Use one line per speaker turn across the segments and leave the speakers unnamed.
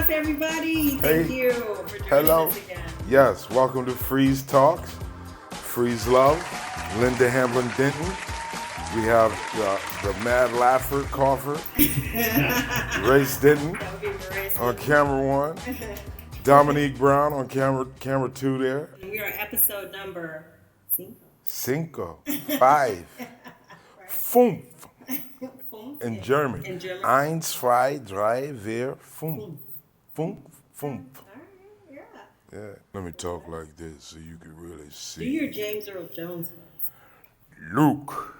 up, everybody? Thank you for joining us again.
Yes, welcome to Freeztalks. Freeze Love, Linda Hamlin Denton. We have the Mad Laugher, Cougher, Race Denton on camera one, Dominique Brown on camera two there.
We are episode number
Cinco, 5, Fünf. In German. Eins, zwei, drei, vier, fünf. Fünf, fünf. Yeah. Let me talk like this so you can really see.
Do your James Earl Jones voice.
Luke,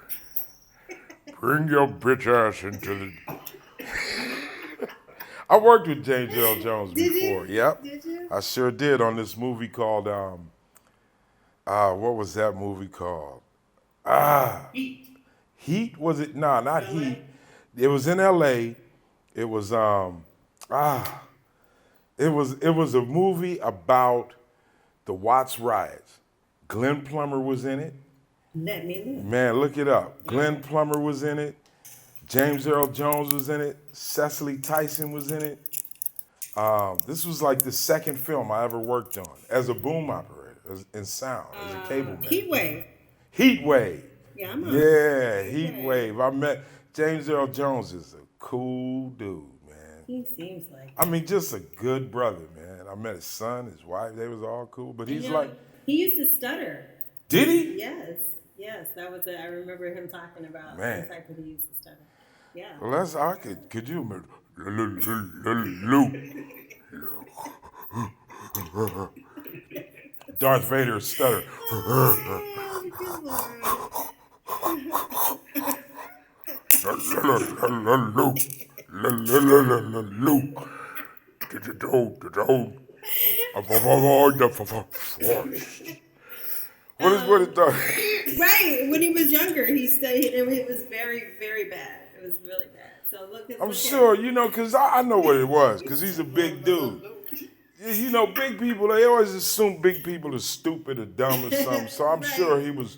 bring your bitch ass into the... I worked with James Earl Jones before. Yep.
Did you?
I sure did on this movie called, what was that movie called? Heat, was it? Nah, not LA? Heat. It was in LA. It was it was a movie about the Watts riots. Glenn Plummer was in it.
Let me look.
Man, look it up. Glenn Plummer was in it. James Earl Jones was in it. Cecily Tyson was in it. This was like the second film I ever worked on as a boom operator, in sound, as a cable man.
Heat Wave.
Yeah, Heat Wave. I met James Earl Jones is a cool dude, man.
He seems like.
I mean, just a good brother, man. I met his son, his wife. They was all cool, but he's like.
He used to stutter.
Did he?
Yes. That was it. I remember him talking about the fact that he used to stutter. Yeah.
Well, could you imagine? Darth Vader stutter. What is that?
Right. When he was younger, it was very, very bad. It was really bad. So
I'm sure, because I know what it was, because he's a big dude. Big people, they always assume big people are stupid or dumb or something, so I'm sure he was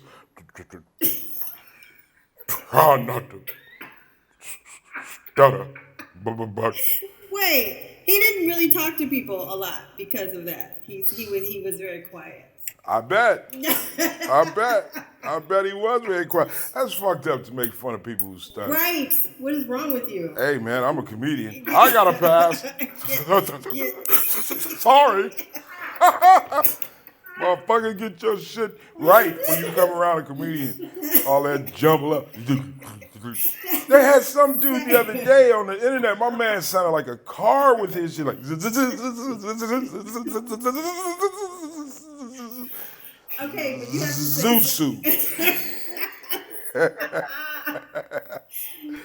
trying not to stutter.
Wait, he didn't really talk to people a lot because of that. He was very quiet.
I bet he was very quiet. That's fucked up to make fun of people who stutter.
Right. What is wrong with you?
Hey, man, I'm a comedian. I got to pass. Sorry. Motherfucker, get your shit right when you come around a comedian. All that jumble up. They had some dude the other day on the internet. My man sounded like a car with his shit like.
Okay, but you have to
Zuzu.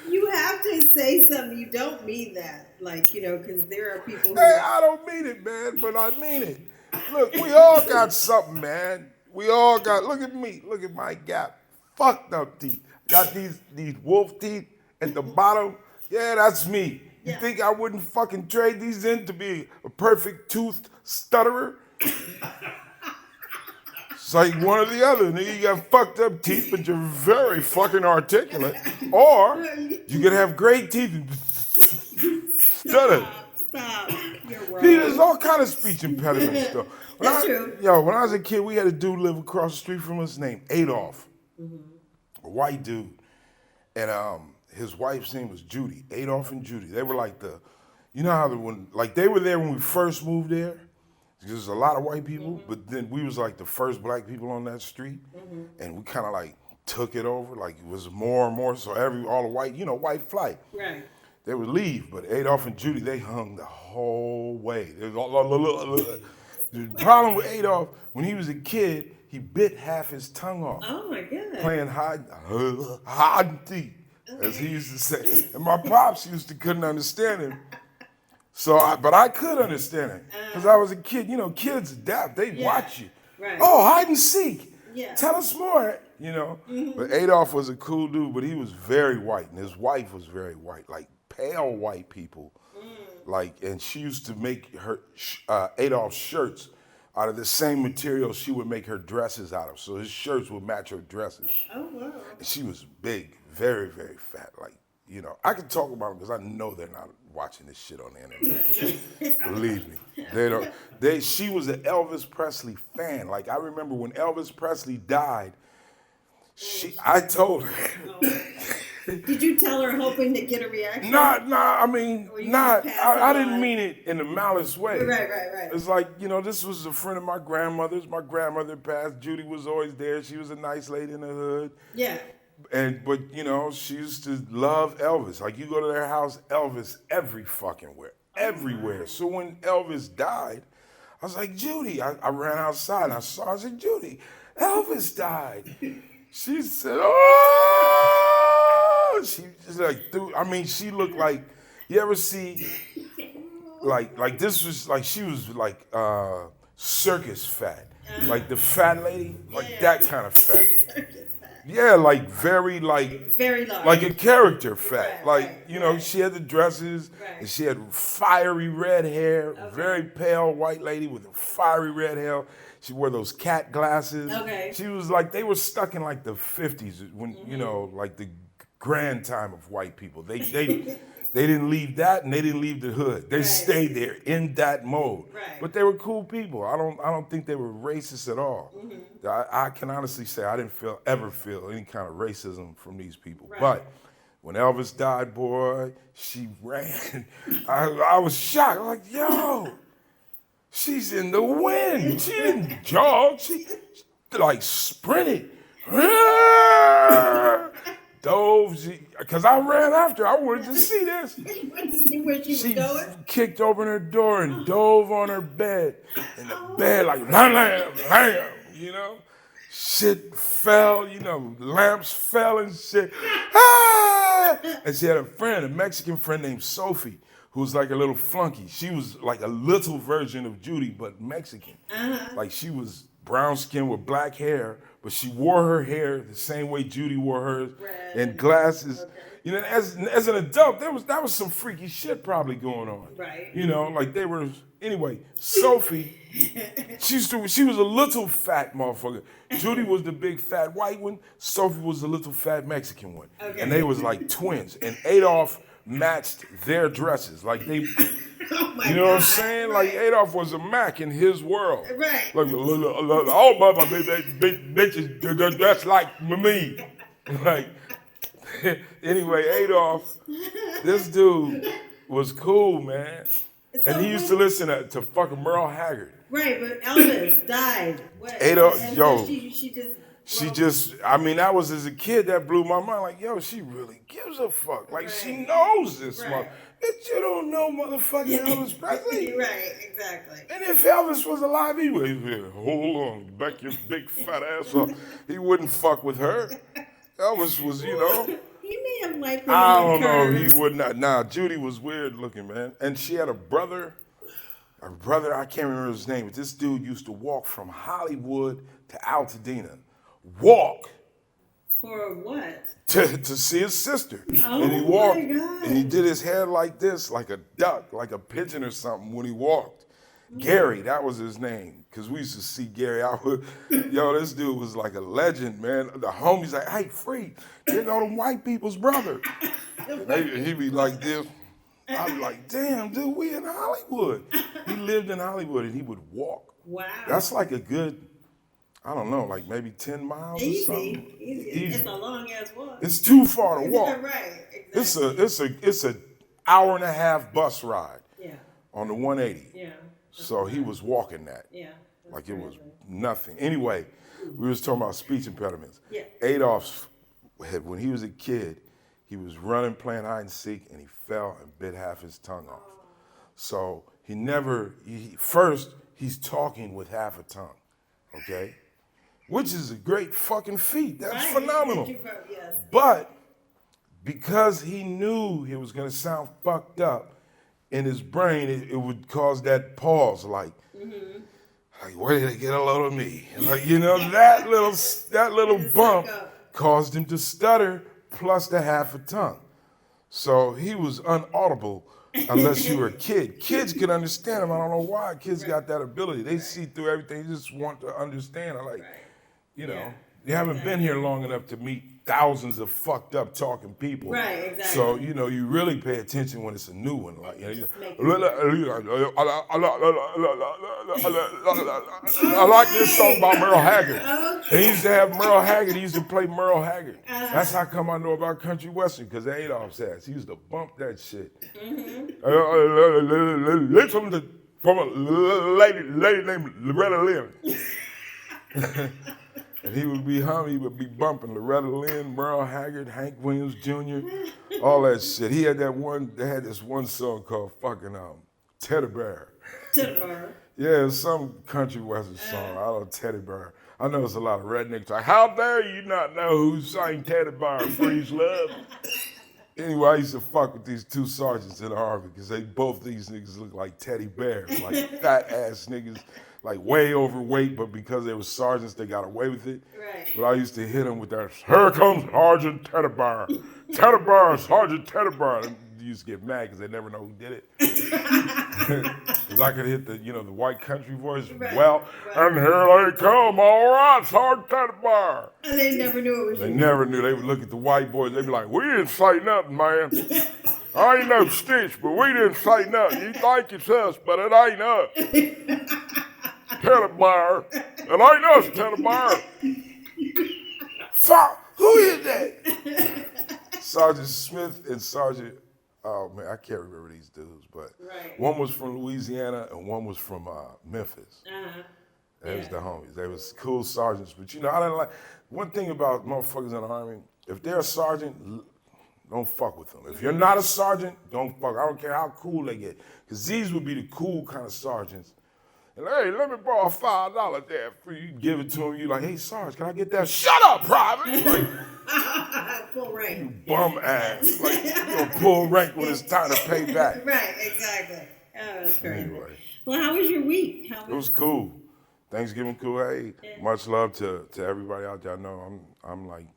You have to say something. You don't mean that, because there are people who.
Hey, I don't mean it, man, but I mean it. Look, we all got something, man. We all got. Look at me. Look at my gap. Fucked up teeth. Got these wolf teeth at the bottom. Yeah, that's me. You think I wouldn't fucking trade these in to be a perfect toothed stutterer? It's like one or the other. Nigga, you got fucked up teeth, but you're very fucking articulate. Or you could have great teeth and stutter.
Stop. You're wrong.
See, there's all kind of speech impediments, though.
That's true.
When I was a kid, we had a dude live across the street from us named Adolph. A white dude. And his wife's name was Judy. Adolph and Judy. They were like how they were there when we first moved there. There's a lot of white people, but then we was like the first black people on that street, and we kind of like took it over. Like it was more and more. So all the white, white flight.
Right.
They would leave, but Adolph and Judy, they hung the whole way. The problem with Adolph, when he was a kid, he bit half his tongue off.
Oh my God.
Playing hide and seek, as he used to say. And my pops couldn't understand him. But I could understand it because I was a kid. Kids adapt. They watch you.
Right.
Oh, hide and seek.
Yeah.
Tell us more. But Adolph was a cool dude, but he was very white, and his wife was very white, like pale white people. And she used to make her Adolph's shirts out of the same material she would make her dresses out of. So his shirts would match her dresses.
Oh wow.
And she was big, very, very fat, like I can talk about them because I know they're not watching this shit on the internet. Believe me, they don't. She was an Elvis Presley fan. Like I remember when Elvis Presley died, I told her.
Did you tell her hoping to get a reaction?
I mean, I didn't mean it in a malice way.
Right.
It's like, this was a friend of my grandmother's. My grandmother passed. Judy was always there. She was a nice lady in the hood.
Yeah.
But she used to love Elvis. Like, you go to their house, Elvis every fucking where. Everywhere. So when Elvis died, I was like, Judy, I ran outside and I said, Judy, Elvis died. She said, oh! She just like she looked like, you ever see, like this was like, she was like circus fat. Like the fat lady, like that kind of fat. Circus fat. Yeah, like very large. Like a character fat. She had the dresses and she had fiery red hair, very pale white lady with a fiery red hair. She wore those cat glasses. Okay. She was like, they were stuck in like the 50s when, like the grand time of white people. They didn't leave that and they didn't leave the hood. They stayed there in that mode. Right. But they were cool people. I don't think they were racist at all. Mm-hmm. I can honestly say I didn't ever feel any kind of racism from these people. Right. But when Elvis died, boy, she ran. I was shocked. I'm like, yo, she's in the wind. She didn't jog. She like sprinted. Dove, because I ran after her. I wanted to see this.
You wanted to see where she was going?
She kicked open her door and dove on her bed. And the bed like, lamb, Shit fell, lamps fell and shit. Ah! And she had a Mexican friend named Sophie, who was like a little flunky. She was like a little version of Judy, but Mexican. Uh-huh. Like she was brown skin with black hair, but she wore her hair the same way Judy wore hers, and glasses. Okay. As an adult, that was some freaky shit probably going on. Right. Like they were. Anyway, Sophie, she was a little fat motherfucker. Judy was the big fat white one. Sophie was the little fat Mexican one. Okay. And they was like twins. And Adolph matched their dresses. Like they. Oh my God, what I'm saying? Right. Like Adolph was a Mac in his world. Right. Like all my big bitches, that's like me. Like anyway, Adolph, this dude was cool, man. And he used to listen to fucking Merle Haggard. Right, but Elvis died. Adolph, she just, that was as a kid that blew my mind. Like, yo, she really gives a fuck. Like, she knows this, bitch. You don't know motherfucking Elvis Presley. Right, exactly. And if Elvis was alive, he would be, hold on, back your big fat ass up. He wouldn't fuck with her. Elvis was, He may have liked her. I don't know. He would not. Nah, Judy was weird looking, man. And she had a brother, I can't remember his name, but this dude used to walk from Hollywood to Altadena. Walk. For what? To see his sister. Oh, and he walked, my God. And he did his hair like this, like a duck, like a pigeon or something when he walked. Gary, that was his name, because we used to see Gary. This dude was like a legend, man. The homies like, hey, Freez, you know them white people's brother. He'd be like this. I'd be like, damn, dude, we in Hollywood. He lived in Hollywood, and he would walk. Wow. That's like a good, I don't know, like maybe 10 miles or something. Easy. It's a long ass walk. It's too far to walk. Right, exactly. It's a hour and a half bus ride. Yeah. On the 180. Yeah. So he was walking that. Yeah. Like it was nothing. Anyway, we was talking about speech impediments. Yeah. Adolph, when he was a kid, he was running, playing hide and seek, and he fell and bit half his tongue off. So first he's talking with half a tongue, okay? Which is a great fucking feat. That's phenomenal. Yes. But because he knew he was gonna sound fucked up, in his brain, it would cause that pause, like, where did they get a load of me? Like, that little bump caused him to stutter, plus the half a tongue. So he was unaudible unless you were a kid. Kids can understand him. I don't know why kids got that ability. They see through everything. They just want to understand. You haven't been here long enough to meet thousands of fucked up talking people.
Right, exactly.
So, you know, you really pay attention when it's a new one. Like, you know, I like this song by Merle Haggard.
Okay.
They used to have Merle Haggard. He used to play Merle Haggard. That's how come I know about country western, because Adolph's ass. He used to bump that shit. Listen from a lady named Loretta Lynn. And he would be humming, he would be bumping Loretta Lynn, Merle Haggard, Hank Williams Jr., all that shit. He had they had this one song called fucking Teddy Bear.
Teddy Bear.
Yeah, it's some country western song. I don't know, Teddy Bear. I know it's a lot of rednecks like, how dare you not know who sang Teddy Bear, Freez Love? Anyway, I used to fuck with these two sergeants in the Army because both these niggas look like teddy bears, like fat ass niggas, like way overweight, but because they were sergeants, they got away with it.
Right.
But I used to hit them with that, here comes Sergeant Teddy Bear. Teddy Bear, Sergeant Teddy Bear. And they used to get mad because they never know who did it. Because I could hit the white country voice.
Right.
Well, and here they come, all right, Sergeant Teddy Bear.
And they never knew it was you.
They never knew. They would look at the white boys. They'd be like, we didn't say nothing, man. I ain't no stitch, but we didn't say nothing. You think it's us, but it ain't us. Teddy Bear. It ain't us, Teddy Bear. Fuck, who is that? Sergeant Smith and Sergeant, oh man, I can't remember these dudes, but one was from Louisiana and one was from Memphis. They was the homies. They was cool sergeants, but I didn't like, one thing about motherfuckers in the Army, if they're a sergeant, don't fuck with them. If you're not a sergeant, don't fuck. I don't care how cool they get, because these would be the cool kind of sergeants. And hey, let me borrow $5 there for you. Give it to him. You like, hey, Sarge, can I get that? Shut up, private. Like,
full rank.
You bum ass. Like, you gonna pull rank when it's time to pay back.
Right, exactly. Oh, that's crazy.
Anyway.
Well, how was your week?
It was cool. Thanksgiving cool. Hey, much love to everybody out there. I know I'm like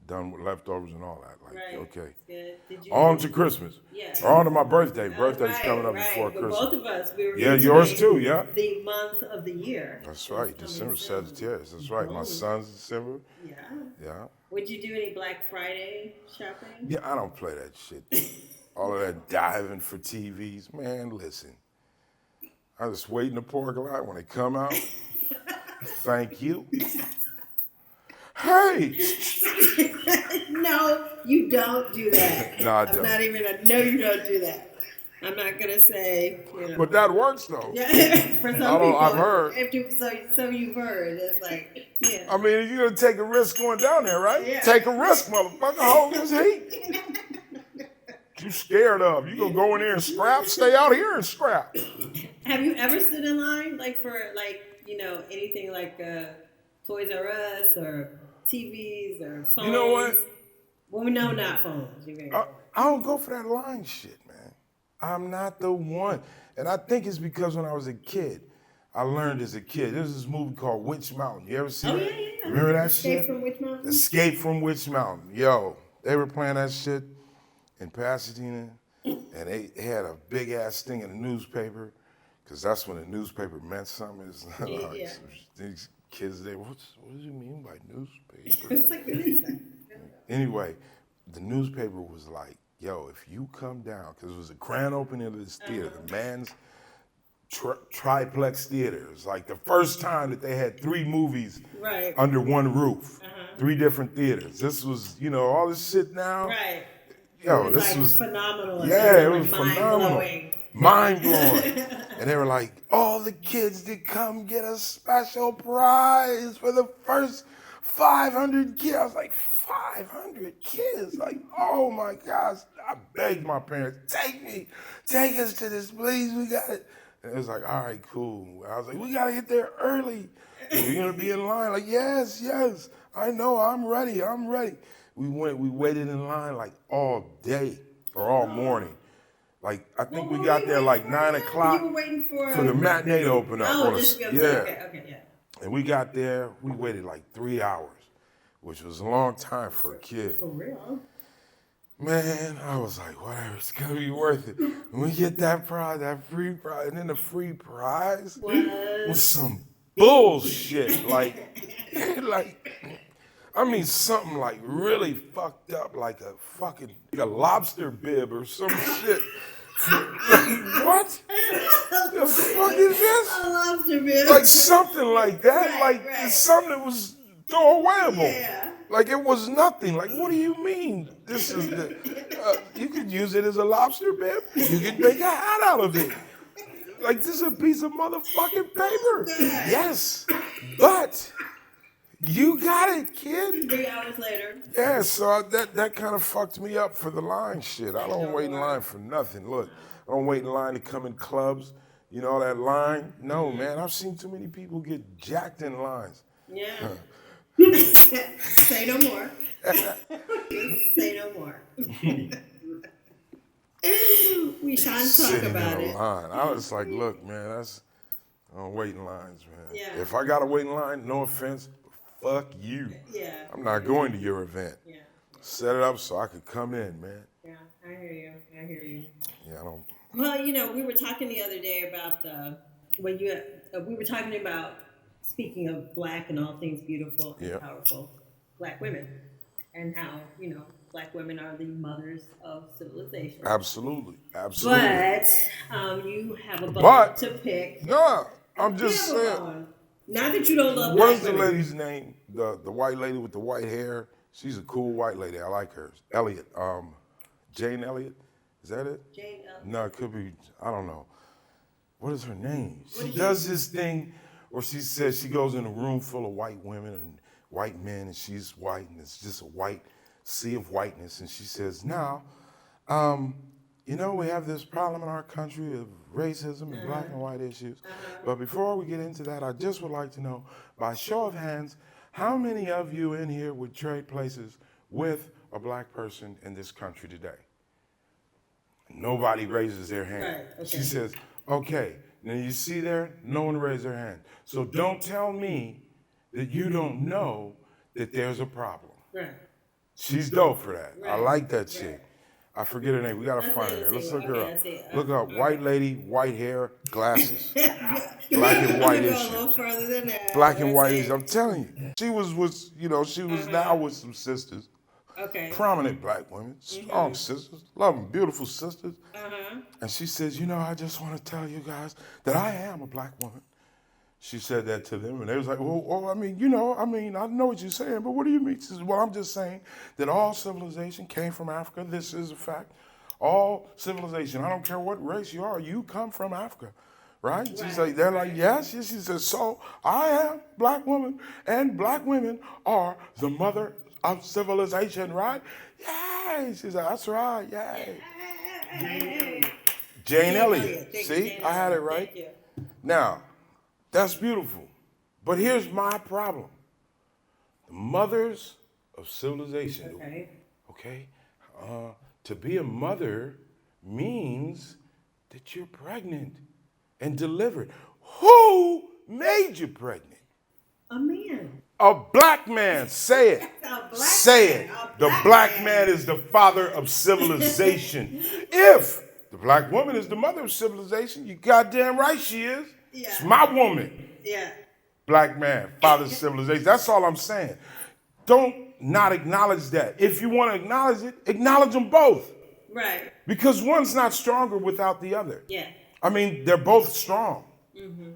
done with leftovers and all that. Like, okay.
Good. Did you
on to Christmas. Yeah. Or on to my birthday. Birthday's coming up before Christmas.
Both of us. We were
yours too, yeah.
The month of the year.
That's right. December Sagittarius. That's right. My son's December.
Yeah.
Yeah.
Would you do any Black Friday shopping?
Yeah, I don't play that shit. All of that diving for TVs. Man, listen. I just wait in the parking lot when they come out. Thank you. Hey!
No, you don't do that.
No, I don't.
No, you don't do that. I'm not going to say,
But that works, though.
Yeah, for some people.
I've heard.
So you've heard. It's like, yeah.
I mean, you're going to take a risk going down there, right?
Yeah.
Take a risk, motherfucker. Hold this heat. You scared of. You going to go in there and scrap? Stay out here and scrap.
Have you ever stood in line, for, anything like Toys R Us or TVs or phones?
You know what?
Well, no, not phones.
I don't go for that line shit, man. I'm not the one. And I think it's because when I was a kid, I learned as a kid. There's this movie called Witch Mountain. You ever see it?
Yeah.
Remember that
Escape
shit?
from Witch Mountain?
Escape from Witch Mountain. Yo, they were playing that shit in Pasadena, and they had a big-ass thing in the newspaper, because that's when the newspaper meant something. It's these kids, what do you mean by newspaper?
It's like, what is that?
Anyway, the newspaper was like, yo, if you come down, because it was a grand opening of this theater, the man's triplex theater. It was like the first time that they had 3 movies under one roof, 3 different theaters. This was, all this shit now.
Right.
Yo, this was
phenomenal.
Yeah, it was phenomenal. Mind blowing. And they were like, all the kids did come get a special prize for the first 500 kids. I was like, 500 kids? Like, oh my gosh. I begged my parents, take us to this, please. We got it. And it was like, all right, cool. I was like, we got to get there early. We're going to be in line. Like, yes, I know, I'm ready. We waited in line like all day or all morning. Like, I think we got there like 9 o'clock
You were waiting
for the matinee to open up.
Okay.
And we got there, we waited like 3 hours, which was a long time for a kid.
For real?
Man, I was like, whatever, it's gonna be worth it. When we get that prize, that free prize, and then the free prize was some bullshit. Like, I mean, something like really fucked up, like a fucking a lobster bib or some shit. What? The fuck is this?
A lobster bib.
Like something like that.
Right,
Like it's something that was throwawayable.
Yeah.
Like it was nothing. Like what do you mean? This is the. You could use it as a lobster bib. You could make a hat out of it. Like this is a piece of motherfucking paper. Yes, but you got it, kid.
3 hours later.
Yeah, so that kind of fucked me up for the line shit. I don't wait in line for nothing. Look, I don't wait in line to come in clubs. You know that line? No, man. I've seen too many people get jacked in lines.
Yeah. Say no more. Say no more. We shan't talk
Sitting
about
in
it.
a line. I was like, look, man, I don't wait in lines, man.
Yeah.
If I gotta wait in line, no offense, fuck you.
Yeah.
I'm not going to your event.
Yeah.
Set it up so I could come in, man.
Yeah. I hear you. I hear you.
Yeah, I don't.
Well, we were talking the other day about we were talking about, speaking of black and all things beautiful and powerful, black women, and how, black women are the mothers of civilization.
Absolutely.
But you have a bone to pick.
No, I'm just saying.
Not that you don't love
What
black
is the
women.
lady's name? The white lady with the white hair. She's a cool white lady. I like her. Elliot. Jane Elliott. Is that it?
Jane Elliott.
No, it could be. I don't know. What is her name? She does this thing where she says she goes in a room full of white women and white men, and she's white, and it's just a white sea of whiteness. And she says, now, we have this problem in our country of racism and black and white issues. But before we get into that, I just would like to know, by show of hands, how many of you in here would trade places with a black person in this country today? Nobody raises their hand.
Right, okay.
She says, okay. Now you see there, no one raised their hand. So don't tell me that you don't know that there's a problem.
Right.
She's dope for that. I
Right.
like that chick. I forget her name. We gotta find her. Let's look her up. Look up. White lady, white hair, glasses. Black and white
I'm gonna go a
issue.
little further than that.
Black and white
Let's
issue. I'm telling you. She was now with some sisters.
Okay.
Prominent black women, strong sisters, love them, beautiful sisters.
Uh-huh.
And she says, I just want to tell you guys that I am a black woman. She said that to them, and they was like, I know what you're saying, but what do you mean? She says, well, I'm just saying that all civilization came from Africa. This is a fact. All civilization, I don't care what race you are, you come from Africa, right? She's like, they're like, yes. She says, so I am a black woman, and black women are the mother of civilization, right? Yay! She's like, that's right, yay. Jane Elliott. See, I had it right.
Thank you.
Now, that's beautiful. But here's my problem. The mothers of civilization.
Okay.
To be a mother means that you're pregnant and delivered. Who made you pregnant?
A man.
A black man. Say it. Say it. The black man is the father of civilization. If the black woman is the mother of civilization, you goddamn right she is.
Yeah.
It's my woman.
Yeah.
Black man, father of civilization. That's all I'm saying. Don't not acknowledge that. If you want to acknowledge it, acknowledge them both.
Right.
Because one's not stronger without the other.
Yeah.
I mean, they're both strong. Mm-hmm.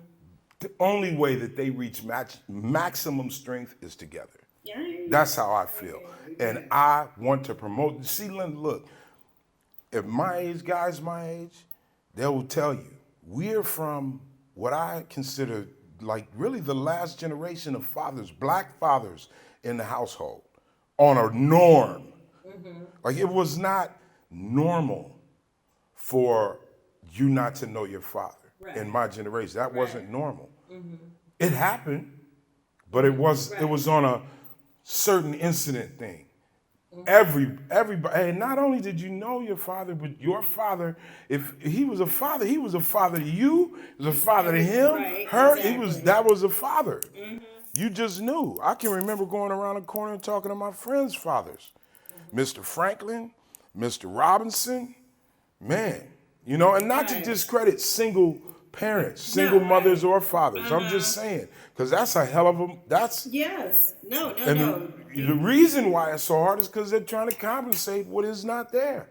The only way that they reach maximum strength is together.
Yeah.
That's how I feel. And I want to promote. See, Linda, look, at my age, guys my age, they will tell you, we're from what I consider like really the last generation of fathers, black fathers in the household on a norm. Mm-hmm. Like it was not normal for you not to know your father in my generation. That wasn't normal. Mm-hmm. It happened, but it was on a certain incident thing. Everybody, and not only did you know your father, but your father, if he was a father to you, he was a father to him, her, exactly. That was a father. Mm-hmm. You just knew. I can remember going around the corner and talking to my friends' fathers. Mm-hmm. Mr. Franklin, Mr. Robinson, man, and not to discredit single parents, single
No,
mothers
right.
or fathers. I'm just saying, because that's a hell of a, that's,
Yes. No,
and
no.
the reason why it's so hard is because they're trying to compensate what is not there.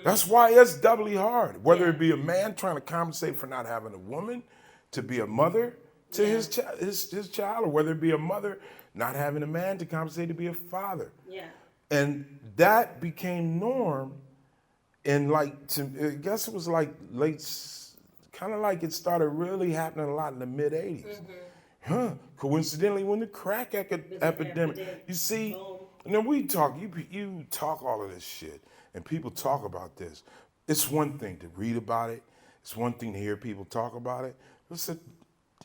That's why it's doubly hard, whether
Yeah.
it be a man trying to compensate for not having a woman to be a mother to his child, or whether it be a mother not having a man to compensate to be a father.
Yeah.
And that became norm in like, I guess it was like kind of like it started really happening a lot in the mid 80s. Coincidentally, when the crack epidemic, you see, and then we talk, you talk all of this shit, and people talk about this. It's one thing to read about it. It's one thing to hear people talk about it. It's an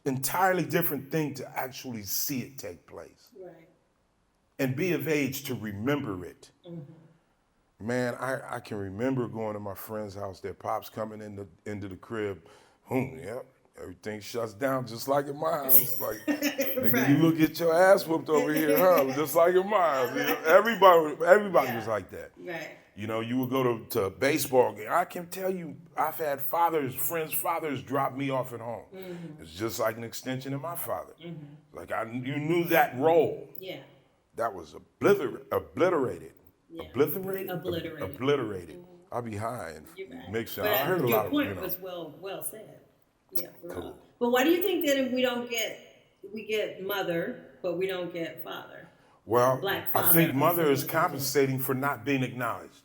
entirely different thing to actually see it take place.
Right.
And be of age to remember it. Man, I can remember going to my friend's house, their pops coming into the crib. Yep, everything shuts down just like in my house. Like, nigga, you look get your ass whooped over here, huh? Just like in my house. You know, everybody was like that.
Right.
You know, you would go to a baseball game. I can tell you, I've had friends' fathers drop me off at home. It's just like an extension of my father. Like you knew that role.
Yeah.
That was obliterated.
Yeah.
Obliterated. I'll be high and make sure.
But
I heard a lot of
your point was well said. Yeah, for real. But why do you think that if we get mother, but we don't get father?
Well,
Black father,
I think mother is compensating for not being acknowledged.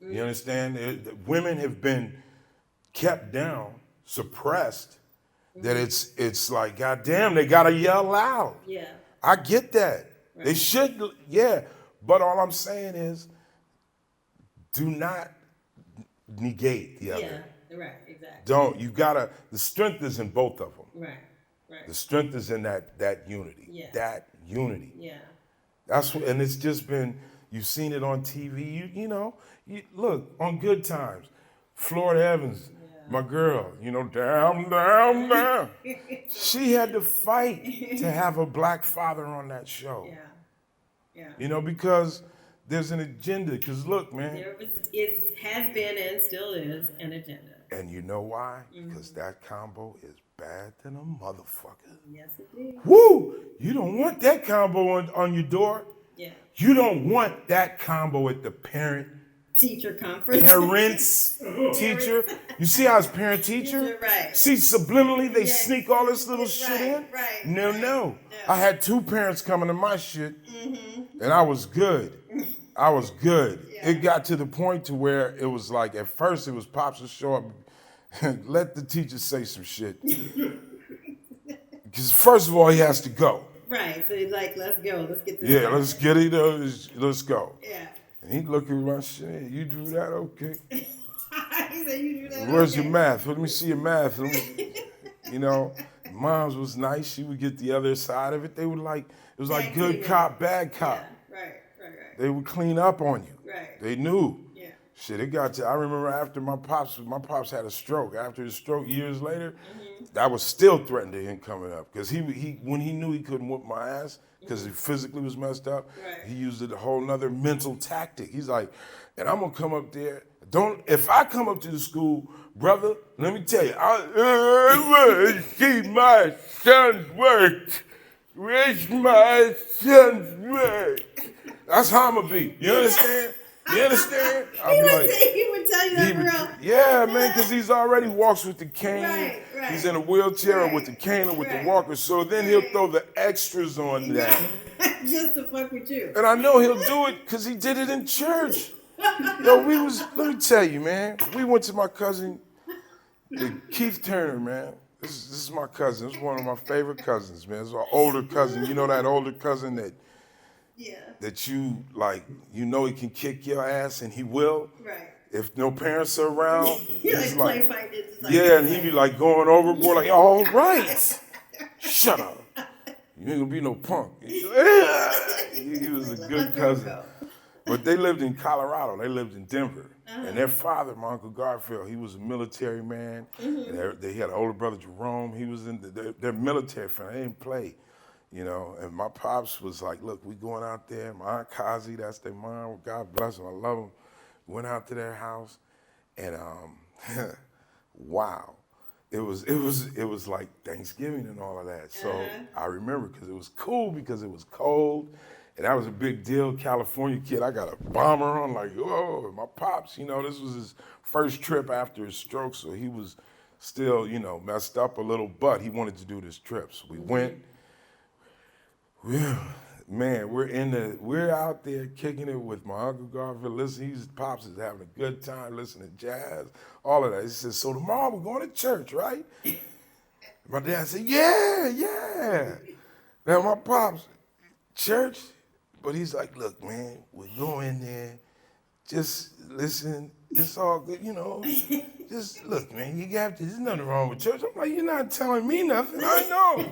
You understand? Women have been kept down, suppressed. That it's like, goddamn, they gotta yell loud.
Yeah.
I get that.
Right.
They should, yeah. But all I'm saying is, do not negate the other.
Yeah, right, exactly.
Don't. The strength is in both of them.
Right.
The strength is in that unity.
Yeah.
That unity.
Yeah.
That's what, and it's just been, you've seen it on TV. You look, on Good Times, Florida Evans, my girl, down. She had to fight to have a black father on that show.
Yeah.
Because there's an agenda. Because look, man.
It has been and still is an agenda.
And you know why? Because that combo is bad than a motherfucker.
Yes, it is.
Woo! You don't want that combo on your door.
Yeah.
You don't want that combo at the
teacher conference.
Teacher. You see how it's parent-teacher?
Right.
See, subliminally, they sneak all this little shit in?
Right.
No. I had 2 parents coming to my shit, and I was good. Yeah. It got to the point to where it was like, at first it was Pops to show up and let the teacher say some shit. Because first of all, he has to go.
Right, so he's like, let's go, let's get this
started. Let's get it, let's go.
Yeah.
And he looked at my shit, you drew that, okay.
He said, you drew that,
Where's your math? Let me see your math. Mom's was nice. She would get the other side of it. They would it was like good cop, bad cop.
Yeah. Right.
They would clean up on you.
Right.
They knew.
Yeah.
Shit, it got to, I remember after my pops had a stroke. After his stroke, years later, that was still threatened to him coming up. Because he when he knew he couldn't whoop my ass, because he physically was messed up, he used a whole nother mental tactic. He's like, and I'm going to come up there. If I come up to the school, brother, let me tell you, I see my son's work. Where's my son's work? That's how I'm going to be. You understand?
He would tell you that, bro.
Yeah, man, because he's already walks with the cane.
Right.
He's in a wheelchair with the cane or with the walker. So then he'll throw the extras on that.
Just to fuck with you.
And I know he'll do it because he did it in church. Let me tell you, man. We went to my cousin, Keith Turner, man. This is my cousin. This is one of my favorite cousins, man. It's an older cousin. You know that older cousin that you he can kick your ass and he will.
Right.
If no parents are around.
He's like play fighting.
And he'd be like going overboard like, all right. Shut up. You ain't gonna be no punk. He was a good cousin. But they lived in Colorado. They lived in Denver. And their father, my Uncle Garfield, he was a military man. And they had an older brother, Jerome. He was in their military family. They didn't play, And my pops was like, look, we going out there. My Aunt Kazi, that's their mom. God bless them. I love them. Went out to their house. And, wow. it was like Thanksgiving and all of that. So I remember because it was cool because it was cold. And that was a big deal. California kid, I got a bomber on, like, whoa, my pops, this was his first trip after his stroke, so he was still, messed up a little, but he wanted to do this trip. So we went. Man, we're out there kicking it with my Uncle Garfield. Pops is having a good time listening to jazz, all of that. He said, so tomorrow we're going to church, right? My dad said, yeah. Now my pops, church. But he's like, look, man, we go in there, just listen, it's all good, Just look, man, there's nothing wrong with church. I'm like, you're not telling me nothing, I know.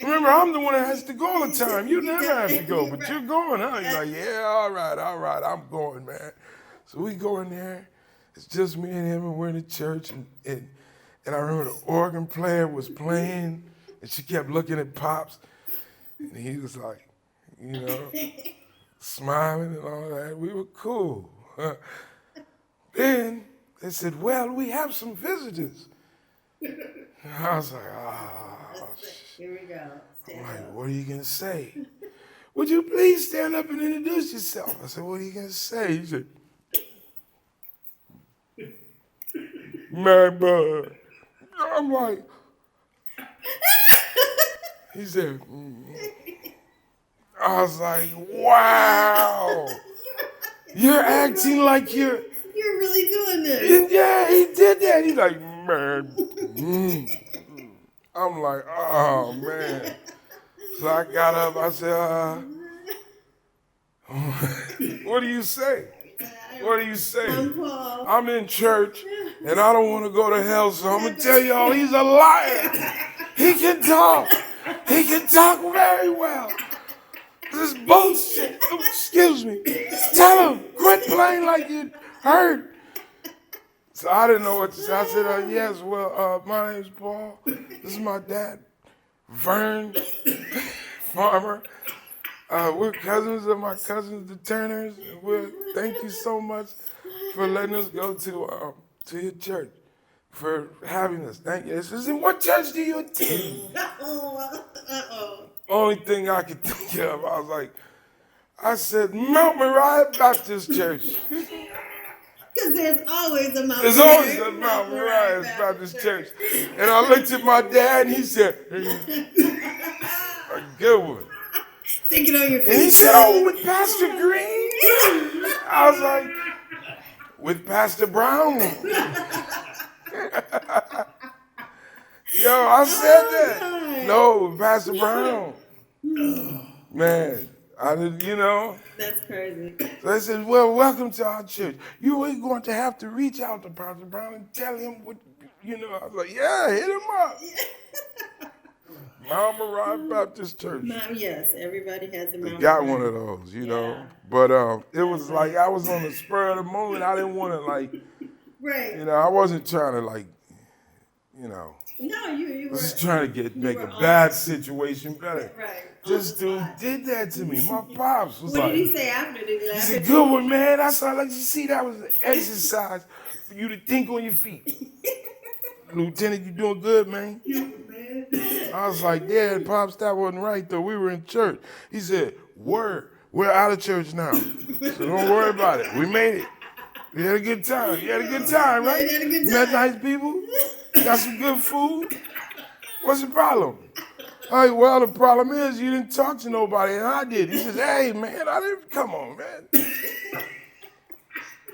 Remember, I'm the one that has to go all the time. You never have to go, but you're going, huh? He's like, yeah, all right, I'm going, man. So we go in there, it's just me and him, and we're in the church, and I remember the organ player was playing, and she kept looking at Pops, and he was like, smiling and all that. We were cool. Then they said, well, we have some visitors. And I was like,
here we go.
I'm like, what are you going to say? Would you please stand up and introduce yourself? I said, what are you going to say? He said, my bud. I'm like, he said, I was like, wow. You're acting like you're
really doing this.
Yeah, he did that. He's like, man. I'm like, oh, man. So I got up. I said, what do you say? What do you say? I'm in church, and I don't want to go to hell, so I'm going to tell y'all he's a liar. He can talk. He can talk very well. This bullshit. Excuse me. Tell him. Quit playing like you hurt. So I didn't know what to say. I said, yes, well, my name's Paul. This is my dad, Vern, farmer. We're cousins of my cousins, the Turners. Thank you so much for letting us go to your church, for having us. Thank you. He says, and what church do you attend? Only thing I could think of, I said, Mount Moriah Baptist Church.
Because there's always a Mount
There's always a Mount Moriah Baptist Church. And I looked at my dad, and he said, a good one.
Thinking on your feet.
And he said, oh, with Pastor Green? I was like, with Pastor Brown. Yo, I said that.
God.
No, with Pastor Brown. Man, I did,
That's crazy.
So they said, well, welcome to our church. You are going to have to reach out to Pastor Brown and tell him what, I was like, yeah, hit him up. Mount Moriah Baptist Church.
Yes, everybody has a Mount
got
Moriah.
one of those, know. But it was like I was on the spur of the moment. I didn't want to
right.
I wasn't trying to
No, you were
just trying to make a bad situation better.
Right.
This dude did that to me. My pops was
What did he say after? Did he laugh?
He said, good one, man. I saw you see that was an exercise for you to think on your feet. Lieutenant, you doing good, man. I was like, yeah, Pops, that wasn't right, though. We were in church. He said, word, we're out of church now. So don't worry about it. We made it. We had a good time. You had a good time, right?
Had a good time.
You met nice people? Got some good food? What's the problem? All right, well, the problem is you didn't talk to nobody, and I did. He says, hey, man, come on, man.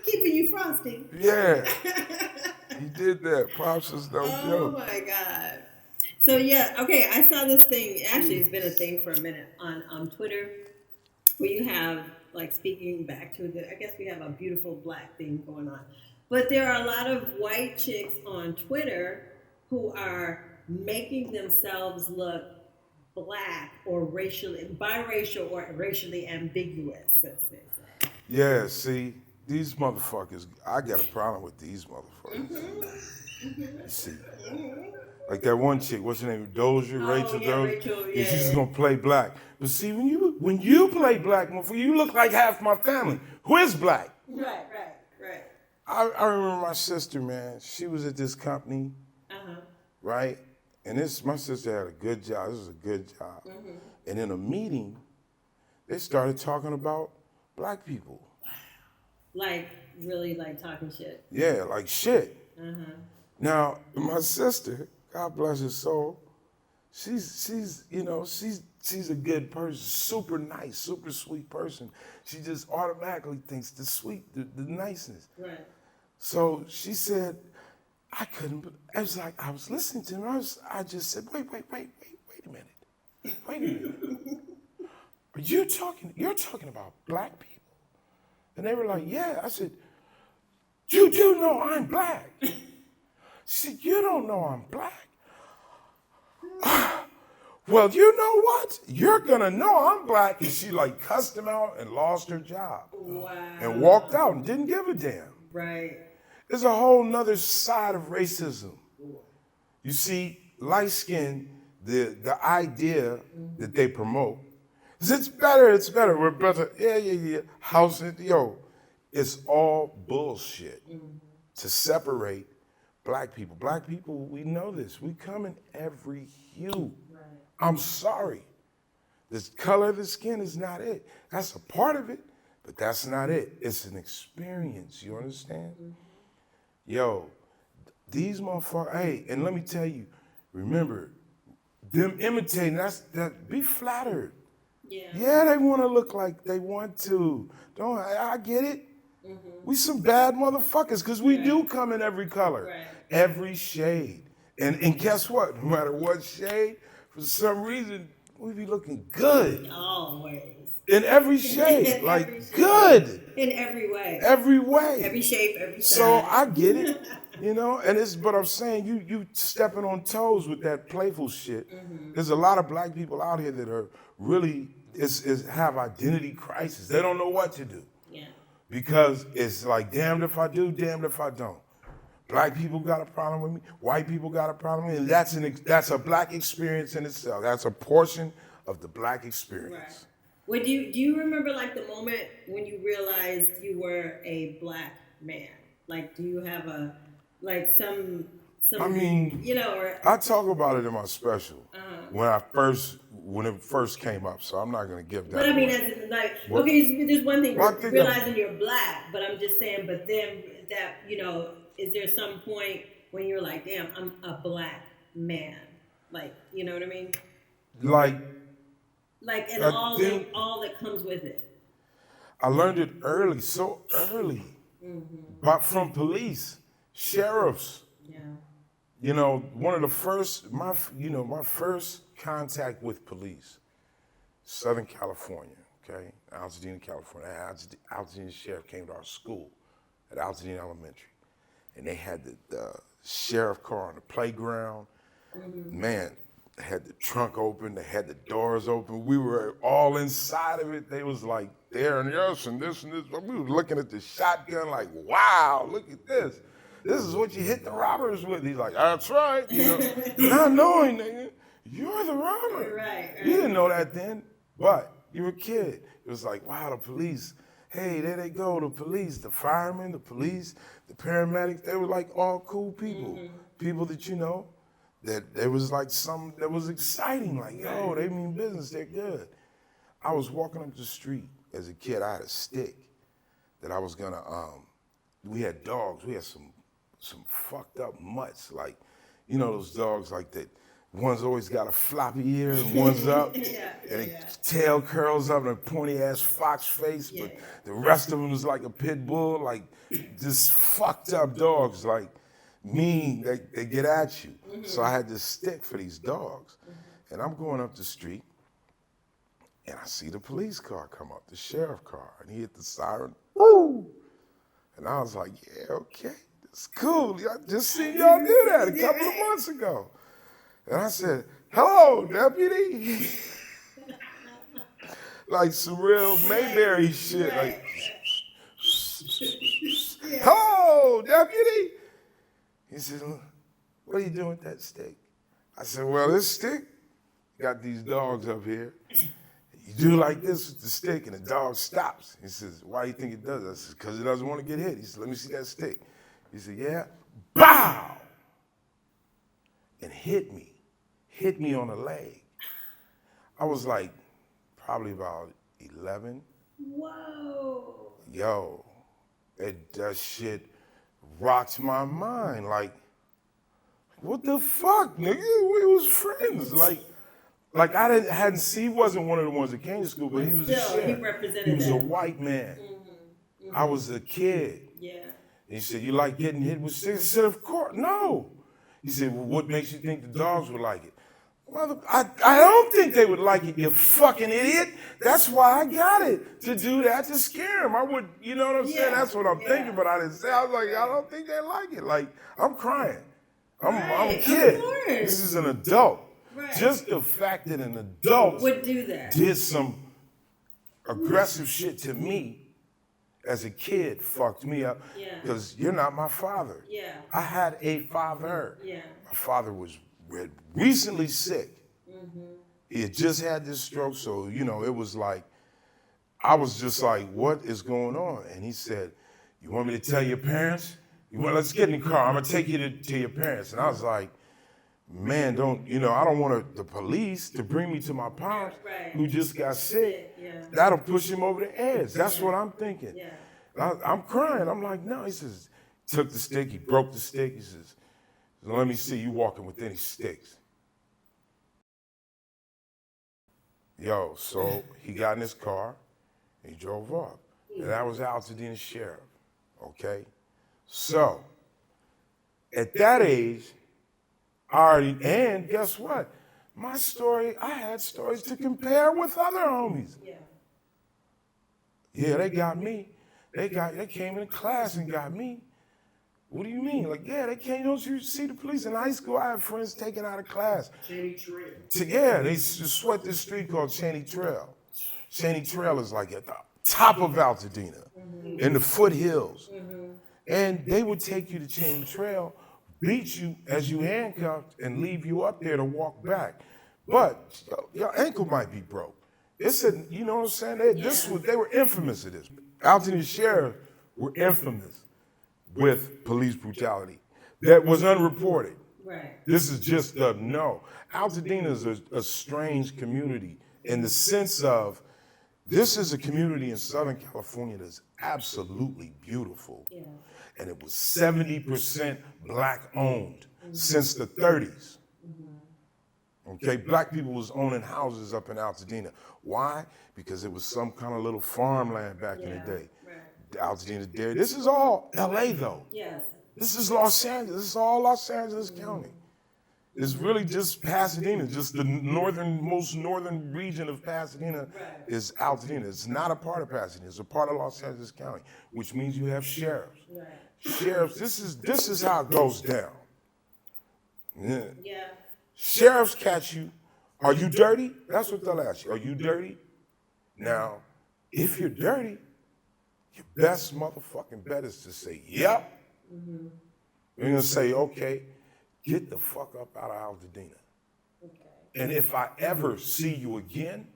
Keeping you frosty.
Yeah. He did that. Pops is no joke.
Oh, my God. So, yeah, okay, I saw this thing. Actually, it's been a thing for a minute on Twitter where you have, speaking back to I guess we have a beautiful black thing going on. But there are a lot of white chicks on Twitter who are making themselves look black or biracial or racially ambiguous, as they say.
Yeah, see, these motherfuckers, I got a problem with these motherfuckers. You see, like that one chick, what's her name, Dozier, Rachel Dozier?
Rachel, yeah.
She's just gonna play black. But see, when you play black, you look like half my family. Who is black?
Right.
I remember my sister, man. She was at this company. right? And my sister had a good job. This was a good job. And in a meeting, they started talking about black people.
Like, really, like, talking shit.
Yeah, like shit. Now, my sister, God bless her soul, she's a good person, super nice, super sweet person. She just automatically thinks the niceness.
Right.
So she said, I was like, I was listening to her, I just said, wait a minute. You're talking about black people? And they were like, yeah. I said, you do know I'm black. She said, you don't know I'm black. Well, you know what? You're gonna know I'm black. And she like cussed him out and lost her job.
Wow.
And walked out and didn't give a damn.
Right.
There's a whole nother side of racism. You see, light skin, the idea that they promote is it's better, we're better. Yeah. It's all bullshit to separate black people. Black people, we know this. We come in every hue.
Right.
I'm sorry. The color of the skin is not it. That's a part of it, but that's not it. It's an experience, you understand? Yo, these motherfuckers, hey, and let me tell you, remember, them imitating, be flattered. Yeah, they want to look like they want to. I get it. We some bad motherfuckers, because we do come in every color, every shade. And guess what? No matter what shade, for some reason, we be looking good.
Always.
In every shade, good.
In every way.
Every way.
Every shape, every size.
So I get it, but I'm saying you stepping on toes with that playful shit. There's a lot of black people out here that are really have identity crisis. They don't know what to do.
Yeah.
Because it's like damned if I do, damned if I don't. Black people got a problem with me. White people got a problem with me. And that's a black experience in itself. That's a portion of the black experience.
Right. Well, do you remember like the moment when you realized you were a black man? Like, do you have some?
I mean, I talk about it in my special when it first came up. So I'm not gonna give that.
But I mean, as in, like, okay, there's one thing realizing you're black, but I'm just saying. But then that is there some point when you're like, damn, I'm a black man? Like, you know what I mean? Like, and all that comes with it.
I learned it early, so early, but from police, sheriffs.
Yeah.
One of the first, my first contact with police, Southern California, okay, Altadena, California. Altadena sheriff came to our school at Altadena Elementary, and they had the sheriff car on the playground. Man, they had the trunk open, they had the doors open. We were all inside of it. They was like there and yes and this and this. We were looking at the shotgun like, wow, look at this. This is what you hit the robbers with. He's like, that's right. Not knowing, nigga, you're the robber.
Right.
You didn't know that then, but you were a kid. It was like, wow, the police. Hey, there they go, the police, the firemen, the police, the paramedics. They were like all cool people. People that that there was like some that was exciting. Like, yo, they mean business. They're good. I was walking up the street as a kid. I had a stick that I was gonna. We had dogs. We had some fucked up mutts, like, those dogs like that. One's always got a floppy ear and one's up, and its tail curls up and a pointy ass fox face, but the rest of them is like a pit bull, like just fucked up dogs, like mean. They get at you. So I had this stick for these dogs, and I'm going up the street, and I see the police car come up, the sheriff car, and he hit the siren. Woo! And I was like, yeah, okay. It's cool. I just seen y'all do that a couple of months ago. And I said, hello, deputy. Like some real Mayberry shit. Like, hello, deputy. He said, what are you doing with that stick? I said, well, this stick got these dogs up here. You do like this with the stick and the dog stops. He says, why do you think it does? I said, because it doesn't want to get hit. He said, let me see that stick. He said, yeah. Bow! and hit me on the leg. I was like probably about 11.
Whoa.
Yo, that shit rocked my mind. Like, what the fuck, nigga? We was friends. Like hadn't seen. He wasn't one of the ones that came to school, but he was a sheriff. He was a white man. I was a kid.
Yeah.
And he said, "You like getting hit with sticks?" I said, "Of course, no." He said, "Well, what makes you think the dogs would like it?" I don't think they would like it, you fucking idiot. That's why I got it, to do that, to scare them. I would, you know what I'm saying? That's what I'm thinking, but I didn't say. I was like, I don't think they like it. Like, I'm crying. I'm a kid. This is an adult.
Right.
Just the fact that an adult
would do that,
did some aggressive shit to me as a kid fucked me up, because you're not my father.
Yeah.
I had a father.
Yeah.
My father was recently sick. He had just had this stroke, so it was like, I was just like, what is going on? And he said, "You want me to tell your parents? Let's get in the car. I'm gonna take you to your parents." And I was like, man, I don't want the police to bring me to my pops who just got sick. That'll push him over the edge. That's what I'm thinking. I'm crying. I'm like, no. He says, took the stick. He broke the stick. He says, "Let me see you walking with any sticks." Yo, so he got in his car and he drove off. And that was Altadena Sheriff, okay? So, at that age, and guess what? My story, I had stories to compare with other homies. Yeah, they got me. They came into class and got me. What do you mean? Like, yeah, they came. Don't you see the police in high school? I had friends taken out of class.
Cheney Trail.
They sweat this street called Cheney Trail. Cheney Trail is like at the top of Altadena, in the foothills. And they would take you to Cheney Trail, beat you as you handcuffed, and leave you up there to walk back. But your ankle might be broke. It's you know what I'm saying? They were infamous at this. Altadena Sheriff were infamous with police brutality that was unreported.
Right.
This is just no. Altadena is a strange community in the sense of, this is a community in Southern California that's absolutely beautiful.
Yeah.
And it was 70% black owned since the 30s. Okay, black people was owning houses up in Altadena. Why? Because it was some kind of little farmland back in the day. Altadena Dairy. This is all LA though.
Yes.
This is Los Angeles. This is all Los Angeles County. It's really just Pasadena, just the most northern region of Pasadena is Altadena. It's not a part of Pasadena. It's a part of Los Angeles County, which means you have sheriffs. Sheriffs, this is how it goes down.
Yeah.
Sheriffs catch you. Are you dirty? That's what they'll ask you. Are you dirty? Now, if you're dirty, your best motherfucking bet is to say, yep. You're gonna say, okay, get the fuck up out of Altadena. And if I ever see you again,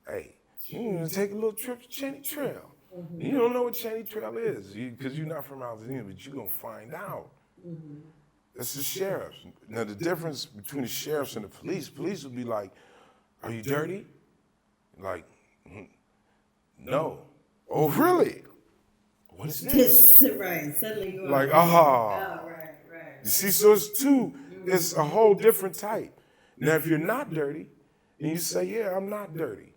hey, you're gonna take a little trip to Cheney Trail. You don't know what Cheney Trail is because you're not from Altadena, but you're gonna find out. That's the sheriffs. Now the difference between the sheriffs and the police will be like, are you dirty? Like, no. Oh, really? What is this?
Right. Suddenly you are
like,
Oh, right.
You see, so it's a whole different type. Now, if you're not dirty, and you say, yeah, I'm not dirty,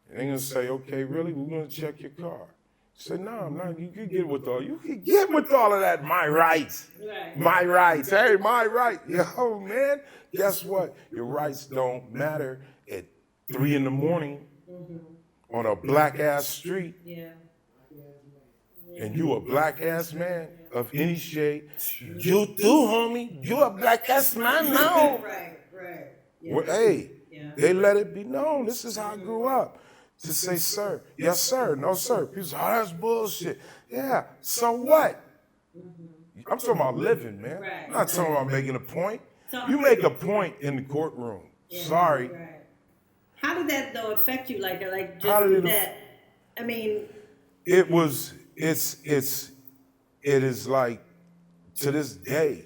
and they're gonna say, okay, really? We're gonna check your car. You say, no, I'm not. You can get with all of that. My rights. My rights. Hey, my right. Yo, man, guess what? Your rights don't matter at 3 a.m. On a black ass street. And you a black ass man of any shade. You too, homie. You a black ass man now.
Right.
Well, hey, they let it be known. This is how I grew up. To say, sir, yes, sir, no, sir. People say, oh, that's bullshit. Yeah, so what? I'm talking about living, man. I'm not talking about making a point. You make a point in the courtroom. Sorry.
How did that though affect you? Like just that? I mean,
it is like, to this day,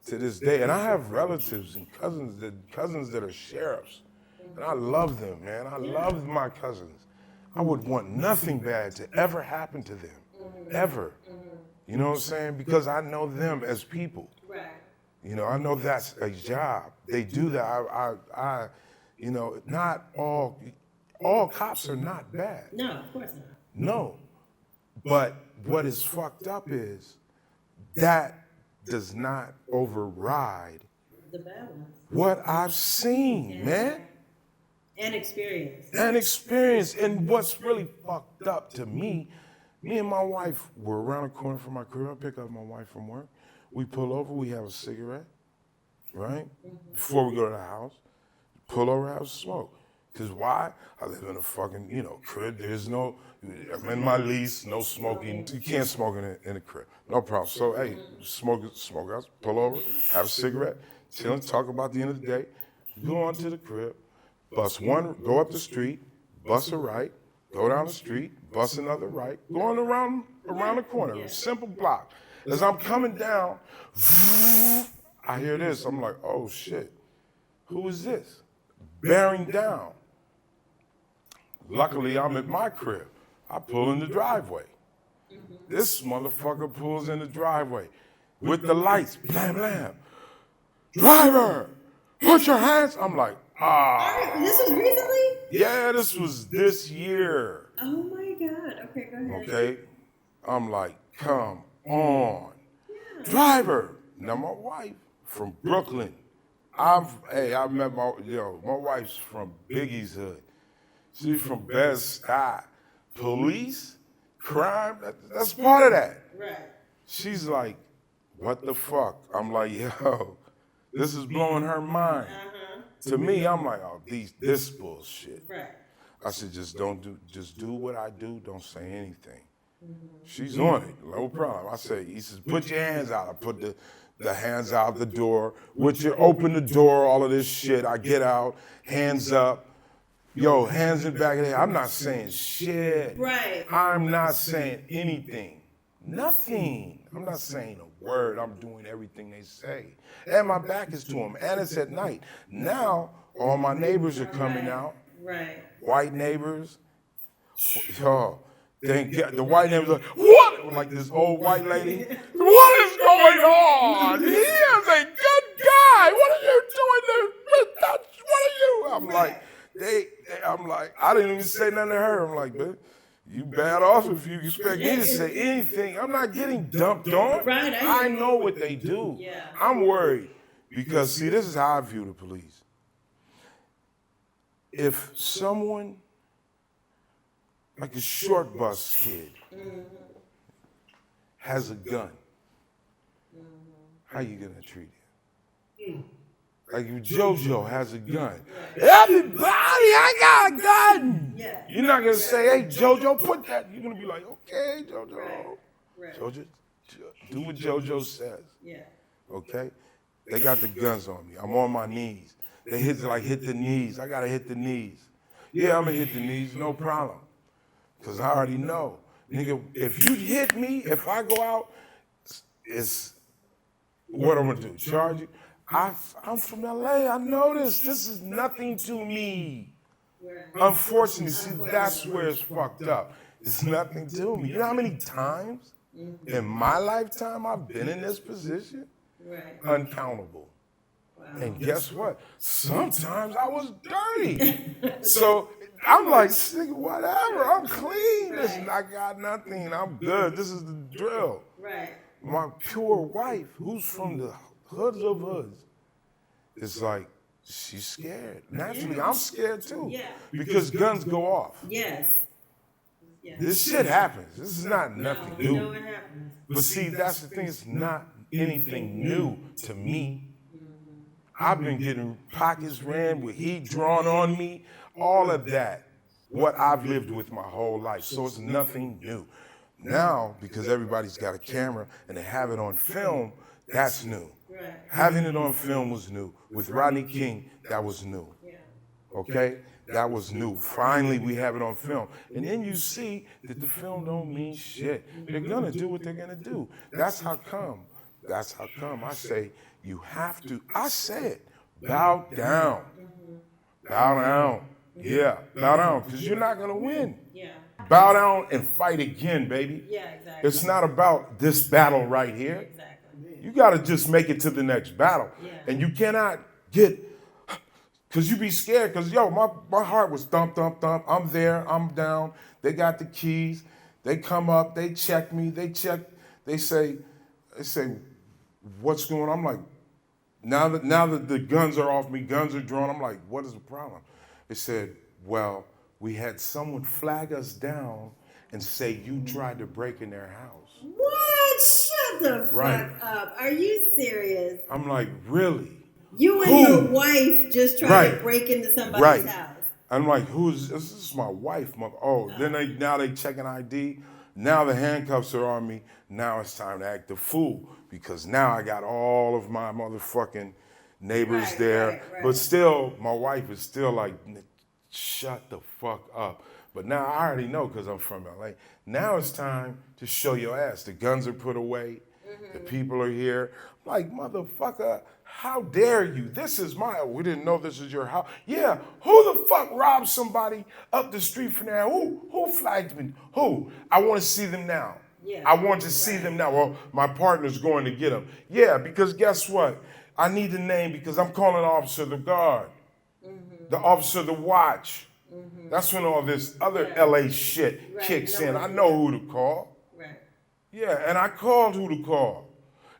to this day. And I have relatives and cousins that are sheriffs. And I love them, man. I love my cousins. I would want nothing bad to ever happen to them, ever. You know what I'm saying? Because I know them as people.
Right.
You know, I know that's a job. They do that. I you know, not all cops are not bad.
No, of course not.
No. But what is fucked up is that does not override
the bad ones.
What I've seen, man.
And experience.
And what's really fucked up to me and my wife were around the corner from my crib. I pick up my wife from work. We pull over, we have a cigarette, right? Before we go to the house, pull over, have a smoke. Because why? I live in a fucking, crib. There's no, I'm in my lease, no smoking. You can't smoke in a crib. No problem. So, hey, smoke out, pull over, have a cigarette, chill and talk about the end of the day. Go on to the crib, bust one, go up the street, bust a right, go down the street, bust another right, going around the corner, a simple block. As I'm coming down, I hear this. I'm like, oh shit, who is this? Bearing down. Luckily, I'm at my crib. I pull in the driveway. This motherfucker pulls in the driveway with the lights, blam, blam. Driver, put your hands. I'm like,
This was recently?
Yeah, this was this year.
Oh my God. Okay, go ahead.
Okay? I'm like, come on. Yeah. Driver. Now my wife from Brooklyn. I met my wife's from Biggie's hood. She's from Bed-Stuy. Police, crime, that's part of that.
Right.
She's like, what the fuck? I'm like, yo, this is blowing her mind. To me, I'm like, oh, this bullshit.
Right.
I said, just do what I do, don't say anything. She's on it, no problem. I said, he says, put your hands out. I put the hands out the door. Open the door, all of this shit. I get out, hands up. Yo, hands in the back of the head. I'm not saying shit.
Right.
I'm not saying anything. Nothing. I'm not saying a word. I'm doing everything they say. And my back is to them. And it's at night. Now, all my neighbors are coming out.
Right.
White neighbors. Yo, thank God. The white neighbors are like, what? Like this old white lady. What is going on? He is a good guy. What are you doing there? What are you? I'm like, I didn't even say nothing to her. I'm like, man, you bad off if you expect me to say anything. I'm not getting dumped on.
Right,
I know what they do.
Yeah.
I'm worried because, see, this is how I view the police. If someone, like a short bus kid, has a gun, how you gonna treat him? Like if JoJo has a gun. Everybody, I got a gun.
Yeah.
You're not gonna say, hey, JoJo, put that. You're gonna be like, okay, JoJo.
Right.
JoJo, do what JoJo says.
Yeah.
Okay? They got the guns on me. I'm on my knees. They hit the knees. I gotta hit the knees. Yeah, I'm gonna hit the knees, no problem. Cause I already know. Nigga, if you hit me, if I go out, it's what I'm gonna do, charge you. I'm from LA, I know this. This is nothing to me. Unfortunately, see, that's where it's fucked up. It's nothing to me. You know how many times in my lifetime I've been in this position?
Right.
Uncountable. Wow. And guess what? Sometimes I was dirty. So I'm like, whatever, I'm clean. Listen, I got nothing, I'm good. This is the drill.
Right.
My pure wife, who's from the hoods of hoods, it's like, she's scared. Naturally, I'm scared too.
Yeah.
Because guns go off.
Yes.
This shit happens. This is not nothing new.
You know what happens.
But see, that's the thing. It's not anything new to me. I've been getting pockets ran with heat drawn on me. All of that. What I've lived with my whole life. So it's nothing new. Now, because everybody's got a camera and they have it on film, that's new.
Right.
Having it on film was new. With Rodney King, that was new.
Yeah.
Okay? That was new. Finally, we have it on film. And then you see that the film don't mean shit. They're gonna do what they're gonna do. That's how come That's how come I say you have to. I said, bow down. Bow down. Yeah, bow down, because you're not going to win.
Yeah.
Bow down and fight again, baby.
Yeah, exactly.
It's not about this battle right here.
Exactly.
You got to just make it to the next battle.
Yeah.
And you cannot get, because you be scared, because, yo, my heart was thump, thump, thump. I'm there, I'm down. They got the keys. They come up, they check me, they say, what's going on? I'm like, now that the guns are off me, guns are drawn, I'm like, what is the problem? They said, well, we had someone flag us down and say you tried to break in their house.
What? Shut the fuck up. Are you serious?
I'm like, really?
You and your wife just tried to break into somebody's house.
I'm like, this is my wife, mother. Oh, then now they checking ID. Now the handcuffs are on me. Now it's time to act the fool, because now I got all of my motherfucking neighbors there. Right. But still, my wife is still like, shut the fuck up. But now I already know, because I'm from LA. Now it's time to show your ass. The guns are put away. The people are here. I'm like, motherfucker, how dare you? This is we didn't know this is your house. Yeah, who the fuck robbed somebody up the street from there? Who flagged me? Who? I want to see them now. Yeah, I want to see them now. Well, my partner's going to get them. Yeah, because guess what? I need the name, because I'm calling Officer the Guard, the Officer the Watch. That's when all this other LA shit kicks in. I know who to call. Right. Yeah, and I called who to call.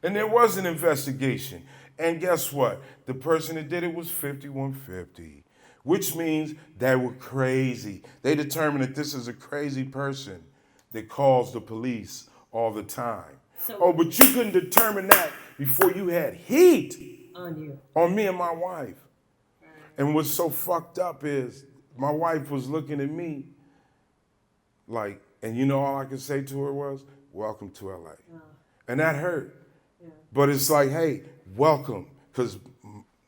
And there was an investigation. And guess what? The person that did it was 5150, which means they were crazy. They determined that this is a crazy person that calls the police all the time. But you couldn't determine that before you had heat
on you,
on me and my wife. Right. And what's so fucked up is my wife was looking at me like, and you know all I could say to her was, welcome to LA. Oh. And that hurt. Yeah. But it's like, hey, welcome, because,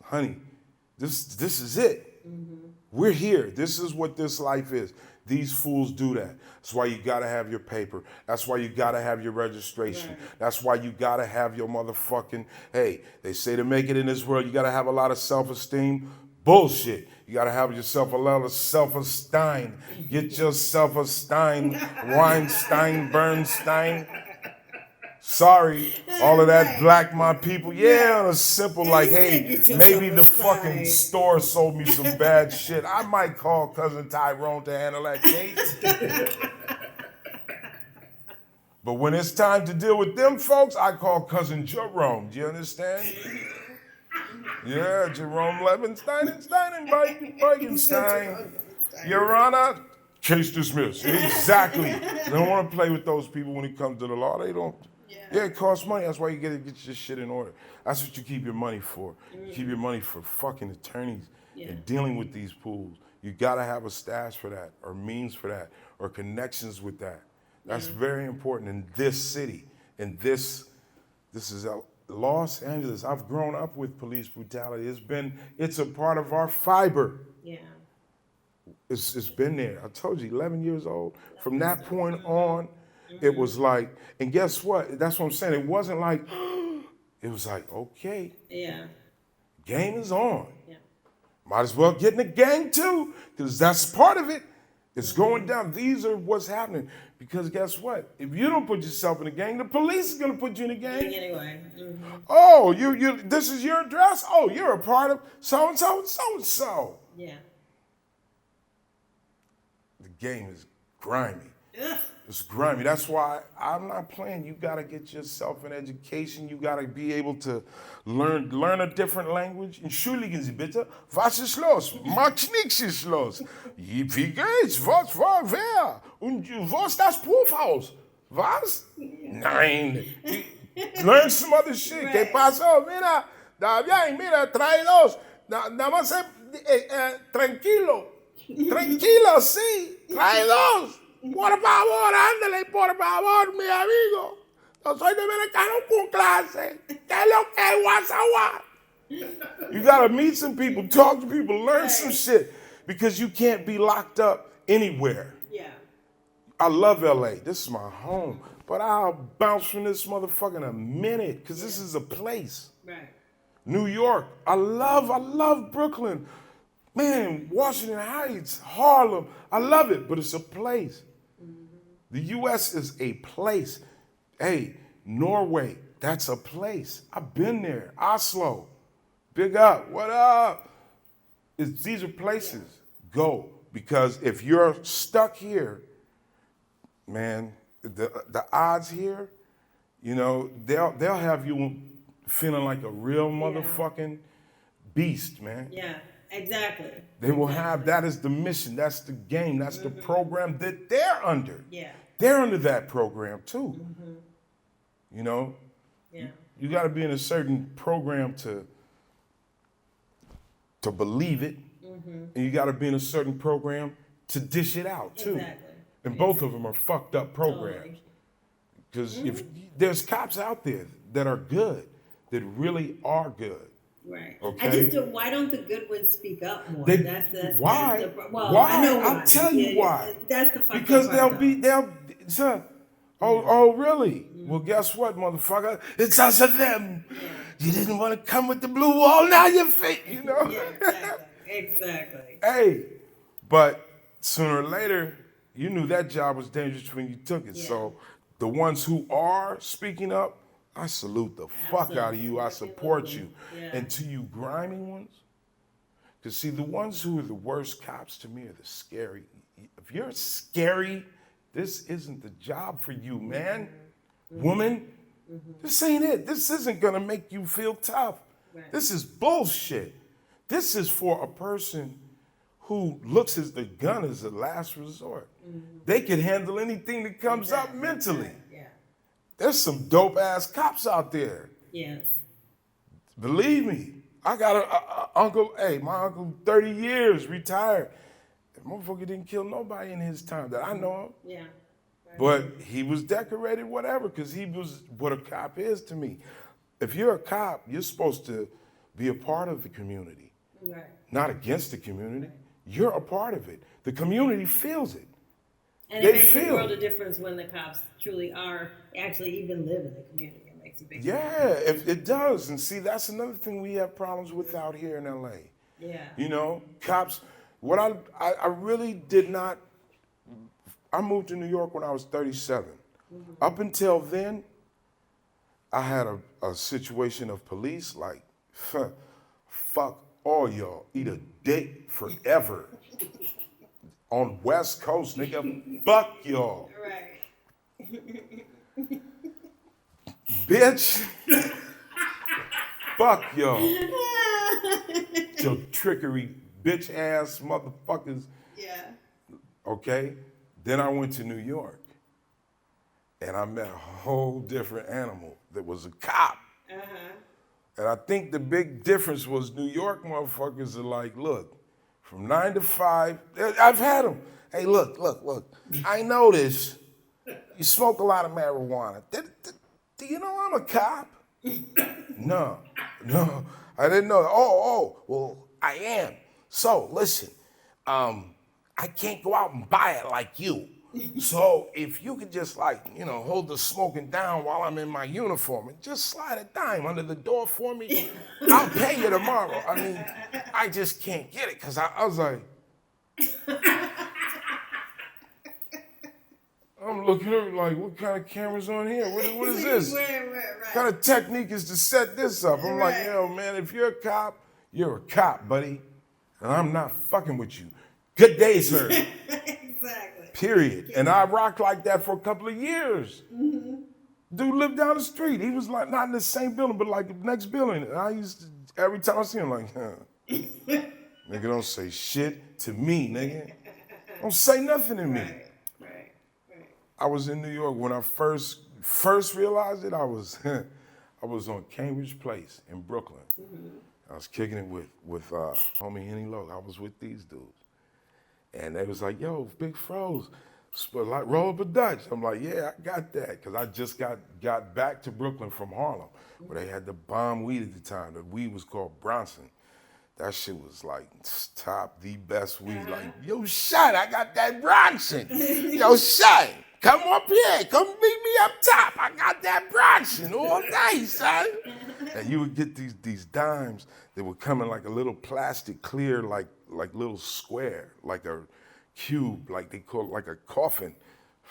honey, this is it. We're here. This is what this life is. These fools do that. That's why you got to have your paper. That's why you got to have your registration. Right. That's why you got to have your motherfucking, hey, they say to make it in this world, you got to have a lot of self-esteem. Bullshit. You got to have yourself a lot of self-esteem. Get your self-esteem. Weinstein, Bernstein. Sorry, all of that black my people. Yeah, it's simple like, hey, maybe the fucking store sold me some bad shit. I might call Cousin Tyrone to handle that case. But when it's time to deal with them folks, I call Cousin Jerome. Do you understand? Yeah, Jerome Levenstein and Bergenstein. Your Honor, case dismissed. Exactly. They don't want to play with those people when it comes to the law. They don't. Yeah, it costs money. That's why you got to get your shit in order. That's what you keep your money for. You keep your money for fucking attorneys and dealing with these pools. You got to have a stash for that, or means for that, or connections with that. That's very important in this city. In this is Los Angeles. I've grown up with police brutality. It's a part of our fiber. Yeah. It's been there. I told you, 11 years old. From that point on, it was like, and guess what? That's what I'm saying. It wasn't like, it was like, okay. Yeah. Game is on. Yeah. Might as well get in the gang too, because that's part of it. It's going down. These are what's happening. Because guess what? If you don't put yourself in the gang, the police is going to put you in the gang. Anyway. Oh, you. This is your address? Oh, you're a part of so-and-so and so-and-so. Yeah. The game is grimy. Ugh. It's grimy. That's why I'm not playing. You got to get yourself an education. You got to be able to learn a different language. Entschuldigen Sie bitte, was ist los? Macht nichts ist los. Wie geht's? Was war wer? Und wo ist das Prüfhaus? Was? Nein. Learn some other shit. Right. ¿Qué pasó? Mira, mira, tráelos. Nada más tranquilo. Tranquilo, sí. Tráelos. Por favor, ándale, por favor, mi amigo. Yo soy dominicano con clase. ¿Qué es lo que es Wasawa? You gotta meet some people, talk to people, learn some shit, because you can't be locked up anywhere. Yeah. I love LA. This is my home. but I'll bounce from this motherfucker in a minute, because this is a place.
Right.
New York, I love Brooklyn. Man, Washington Heights, Harlem, I love it, but it's a place. The U.S. is a place. Hey, Norway, that's a place. I've been there. Oslo, big up, what up? These are places. Go, because if you're stuck here, man, the odds here, you know, they'll have you feeling like a real motherfucking beast, man.
Yeah, exactly.
They will have, that is the mission, that's the game, that's the program that they're under.
Yeah.
They're under that program too. You know?
Yeah.
You got to be in a certain program to believe it, and you got to be in a certain program to dish it out too.
Exactly.
And both of them are fucked up programs. Because if there's cops out there that are good, that really are good.
Right.
Okay.
I just don't. Why don't the good ones speak up more?
Why?
That's the, well,
why?
I know why.
I'll tell you why.
That's the fucking
because
part,
oh, really? Well, guess what, motherfucker? It's us or them. Yeah. You didn't want to come with the blue wall, now you're fake, you know?
Yeah, exactly.
Hey, but sooner or later, you knew that job was dangerous when you took it. Yeah. So the ones who are speaking up, I salute the fuck out of you. I support you. Yeah. And to you grimy ones, because see, the ones who are the worst cops to me are the scary. If you're scary, this isn't the job for you, man. Woman, this ain't it. This isn't gonna make you feel tough. Right. This is bullshit. This is for a person who looks at the gun as a last resort. They can handle anything that comes up mentally. Yeah. There's some dope ass cops out there.
Yes.
Believe me, I got a uncle. Hey, my uncle, 30 years retired. That motherfucker didn't kill nobody in his time that I know of.
Yeah.
But he was decorated, whatever, because he was what a cop is to me. If you're a cop, you're supposed to be a part of the community, right. Not against the community. Right. You're a part of it. The community feels it.
And it makes a world of difference when the cops truly are, actually even live in the community. It makes a big difference.
Yeah, it does. And see, that's another thing we have problems with out here in L.A.
Yeah.
You know, cops, what I really did not, I moved to New York when I was 37. Up until then, I had a situation of police like, fuck all y'all, eat a dick forever. On West Coast, nigga, fuck y'all.
Right.
Bitch, fuck y'all. Your trickery, bitch ass motherfuckers.
Yeah.
Okay? Then I went to New York and I met a whole different animal that was a cop. And I think the big difference was New York motherfuckers are like, look, from 9 to 5, I've had them. Hey, look, I know this. You smoke a lot of marijuana. Do you know I'm a cop? No, I didn't know. Oh, well, I am. So, listen, I can't go out and buy it like you. So if you could just hold the smoking down while I'm in my uniform and just slide a dime under the door for me, I'll pay you tomorrow. I mean, I just can't get it because I was like, I'm looking at her like, what kind of camera's on here? What is this?
Right.
What kind of technique is to set this up? I'm like, yo, man, if you're a cop, you're a cop, buddy. And I'm not fucking with you. Good day, sir.
Exactly.
Period. And I rocked like that for a couple of years. Dude lived down the street. He was like not in the same building, but like the next building. And I used to, every time I see him, like, nigga, don't say shit to me, nigga. Don't say nothing to me.
Right.
I was in New York when I first realized it. I was on Cambridge Place in Brooklyn. I was kicking it with homie Henny Lowe. I was with these dudes. And they was like, yo, Big Froze, like roll up a Dutch. I'm like, yeah, I got that. Because I just got back to Brooklyn from Harlem, where they had the bomb weed at the time. The weed was called Bronson. That shit was like the best weed. Like, yo, shut, I got that Bronson. Yo, shut, come up here, come meet me up top. I got that Bronson all day, son. And you would get these dimes that would come in like a little plastic clear, like little square, like a cube, like they call it like a coffin.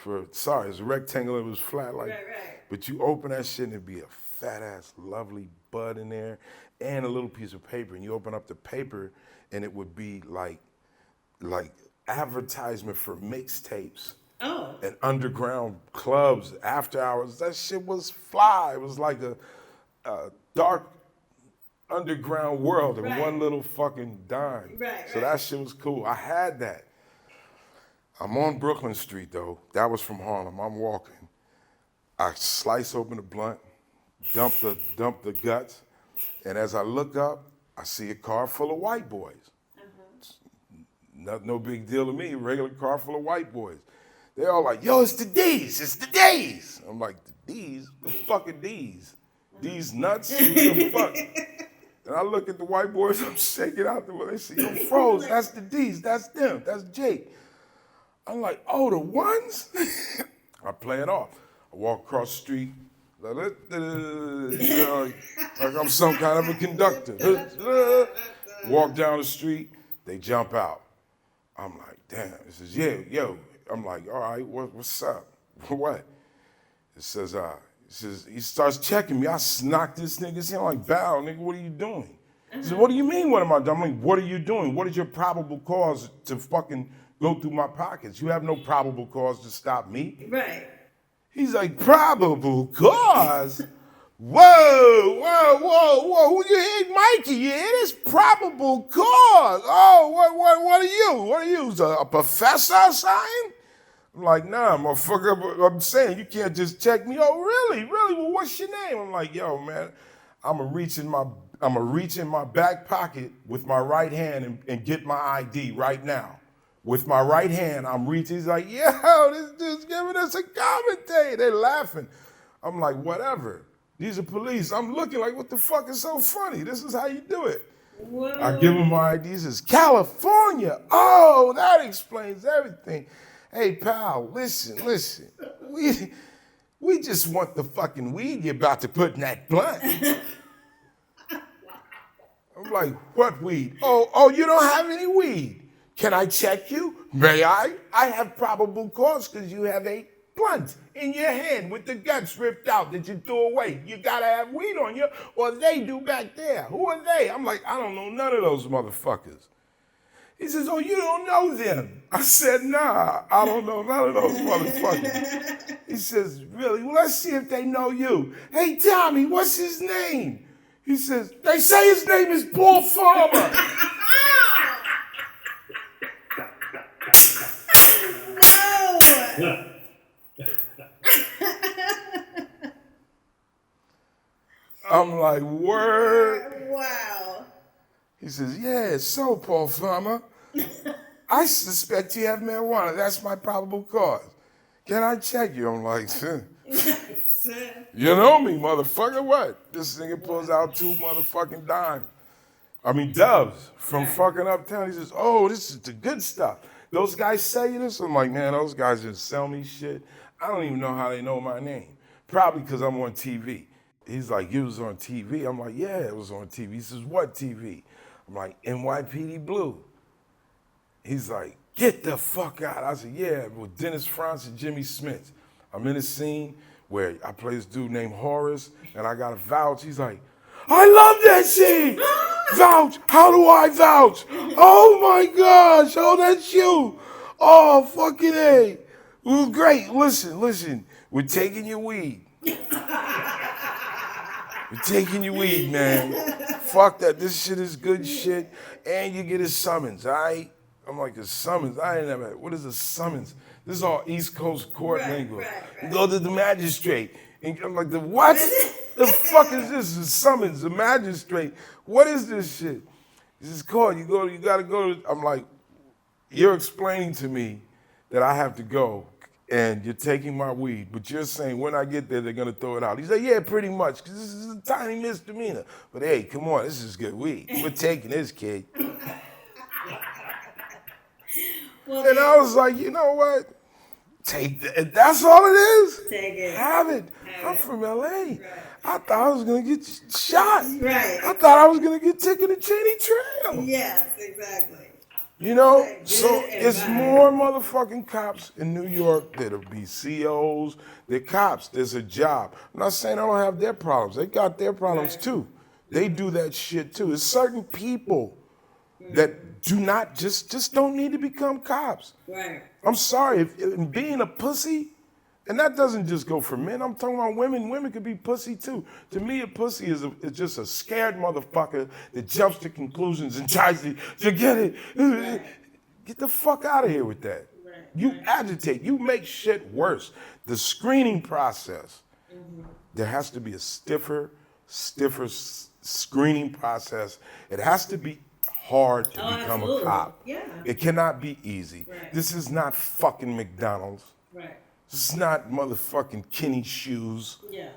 It's a rectangle, it was flat, like.
Right.
But you open that shit and it'd be a fat ass, lovely bud in there, and a little piece of paper. And you open up the paper, and it would be like advertisement for mixtapes.
Oh.
And underground clubs, after hours. That shit was fly. It was like a dark underground world in one little fucking dime. So that shit was cool. I had that. I'm on Brooklyn Street though. That was from Harlem. I'm walking. I slice open the blunt, dump the guts, and as I look up, I see a car full of white boys. No big deal to me. Regular car full of white boys. They're all like, yo, it's the D's. It's the D's. I'm like, the D's? The fucking D's? These nuts? What the fuck? And I look at the white boys, I'm shaking out the way. They say, yo, Froze, that's the D's. That's them. That's Jake. I'm like, oh, the ones? I play it off. I walk across the street, like I'm some kind of a conductor. Walk down the street, they jump out. I'm like, damn. It says, yeah, yo. I'm like, all right, what's up? What? It says, he starts checking me. I knock this nigga's head like, bow, nigga, what are you doing? He said, what do you mean, what am I doing? I'm like, what are you doing? What is your probable cause to fucking go through my pockets? You have no probable cause to stop me.
Right.
He's like, probable cause? Whoa. Who you hit, Mikey? You hit his probable cause. Oh, what are you? What are you, a professor or something? I'm like, nah, motherfucker, I'm saying you can't just check me. Oh, really? Well, what's your name? I'm like, yo, man, I'ma reach in my back pocket with my right hand and get my ID right now. With my right hand, I'm reaching. He's like, yo, this dude's giving us a commentary. They're laughing. I'm like, whatever. These are police. I'm looking like, what the fuck is so funny? This is how you do it.
Whoa.
I give him my ID. He says, California. Oh, that explains everything. Hey, pal, listen. We just want the fucking weed you're about to put in that blunt. I'm like, what weed? Oh, you don't have any weed. Can I check you? May I? I have probable cause because you have a blunt in your hand with the guts ripped out that you threw away. You gotta have weed on you, or they do back there. Who are they? I'm like, I don't know none of those motherfuckers. He says, oh, you don't know them. I said, nah, I don't know none of those motherfuckers. He says, really? Well, let's see if they know you. Hey, Tommy, what's his name? He says, they say his name is Paul Farmer.
No!
I'm like, word?
Wow.
He says, yeah, so, Paul Farmer, I suspect you have marijuana. That's my probable cause. Can I check you? I'm like, you know me, motherfucker, what? This nigga pulls out 2 motherfucking doves from fucking uptown. He says, oh, this is the good stuff. Those guys sell you this? I'm like, man, those guys just sell me shit. I don't even know how they know my name. Probably because I'm on TV. He's like, you was on TV? I'm like, yeah, it was on TV. He says, what TV? I'm like, NYPD Blue. He's like, get the fuck out. I said, yeah, with Dennis Franz and Jimmy Smith. I'm in a scene where I play this dude named Horace, and I got to vouch. He's like, I love that scene. Vouch. How do I vouch? Oh, my gosh. Oh, that's you. Oh, fucking A. Well, great. Listen. We're taking your weed. We're taking your weed, man. Fuck that. This shit is good shit. And you get a summons, all right? I'm like, a summons? I ain't never, what is a summons? This is all East Coast court lingo. You go to the magistrate. And I'm like, the what? The fuck is this? A summons, a magistrate. What is this shit? This is court. You gotta go to, I'm like, you're explaining to me that I have to go and you're taking my weed, but you're saying when I get there, they're gonna throw it out. He said, yeah, pretty much, because this is a tiny misdemeanor. But hey, come on, this is good weed. We're taking this, kid.
Well,
and I was like, you know what? Take that. That's all it is.
Take it.
Have it. I'm from LA. Right. I thought I was gonna get shot.
Right.
I thought I was gonna get taken to Cheney Trail.
Yes, exactly.
You know, so it's more motherfucking cops in New York that'll be COs. They're cops. There's a job. I'm not saying I don't have their problems. They got their problems too. They do that shit too. There's certain people that do not just don't need to become cops.
Right.
I'm sorry, if being a pussy, and that doesn't just go for men. I'm talking about women. Women could be pussy too. To me, a pussy is just a scared motherfucker that jumps to conclusions and tries to get it. Right. Get the fuck out of here with that. Right. You agitate. You make shit worse. The screening process, there has to be a stiffer screening process. It has to be hard to become a cop. Yeah. It cannot be easy. Right. This is not fucking McDonald's. Right. This is not motherfucking Kenny Shoes. Yeah.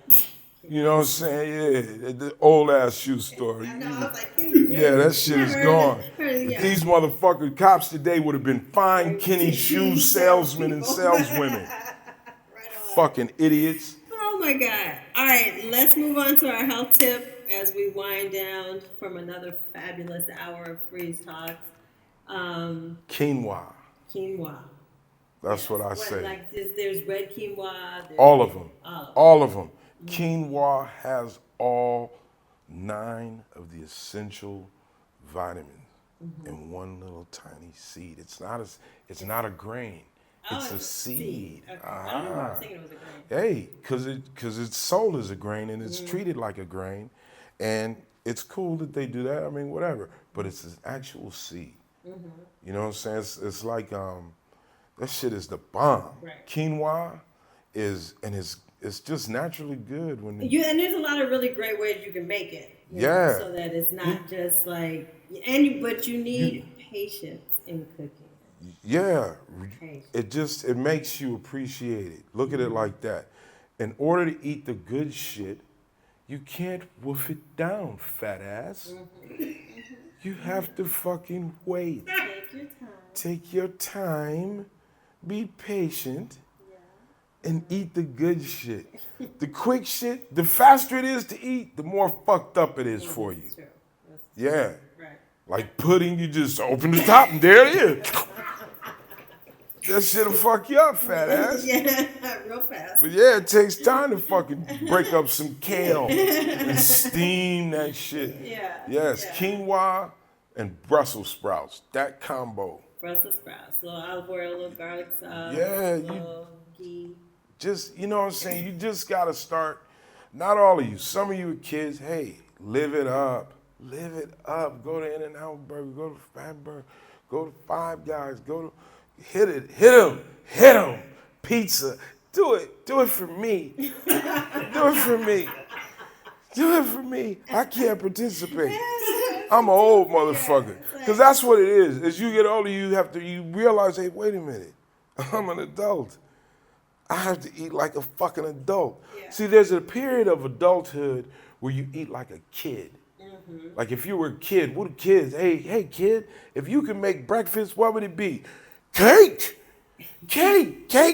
You know what I'm saying? Yeah, the old ass shoe store. I know, I was like, yeah, that shit is gone. Yeah. These motherfucking cops today would have been fine Kenny Shoe salesmen and saleswomen. Right. Fucking idiots.
Oh my God. All right, let's move on to our health tip as we wind down from another fabulous hour of Freeztalks.
Quinoa.
Quinoa.
That's what I say.
Like there's red quinoa.
All of them. All of them. Quinoa has all 9 of the essential vitamins in one little tiny seed. It's not a grain. It's a seed. Okay. I don't know why I was thinking it was a grain. Hey, because it's sold as a grain and it's treated like a grain, and it's cool that they do that. I mean, whatever. But it's an actual seed. You know what I'm saying? It's like that shit is the bomb. Right. Quinoa it's just naturally good when
and there's a lot of really great ways you can make it.
Yeah.
So that it's not just like but you need patience in cooking.
Yeah. It makes you appreciate it. Look at it like that. In order to eat the good shit, you can't wolf it down, fat ass. You have to fucking wait.
Take your time.
Take your time. Be patient. And eat the good shit. The quick shit, the faster it is to eat, the more fucked up it is for you. True. Yeah. Right. Like pudding, you just open the top and there it is. That shit'll fuck you up, fat ass.
Yeah, real fast.
But yeah, it takes time to fucking break up some kale and steam that shit. Yeah. Yes, quinoa and Brussels sprouts. That combo.
Brussels sprouts, a little olive oil, a little garlic sauce.
Yeah,
ghee.
Just, you know what I'm saying? You just got to start, not all of you, some of you kids, hey, live it up. Live it up. Go to In-N-Out Burger, go to Fatburger, go to Five Guys, go to, hit them, pizza. Do it for me. Do it for me. I can't participate. I'm an old motherfucker. Because that's what it is. As you get older, you realize, hey, wait a minute. I'm an adult. I have to eat like a fucking adult. Yeah. See, there's a period of adulthood where you eat like a kid. Like if you were a kid, what are kids? Hey, kid, if you could make breakfast, what would it be? Cake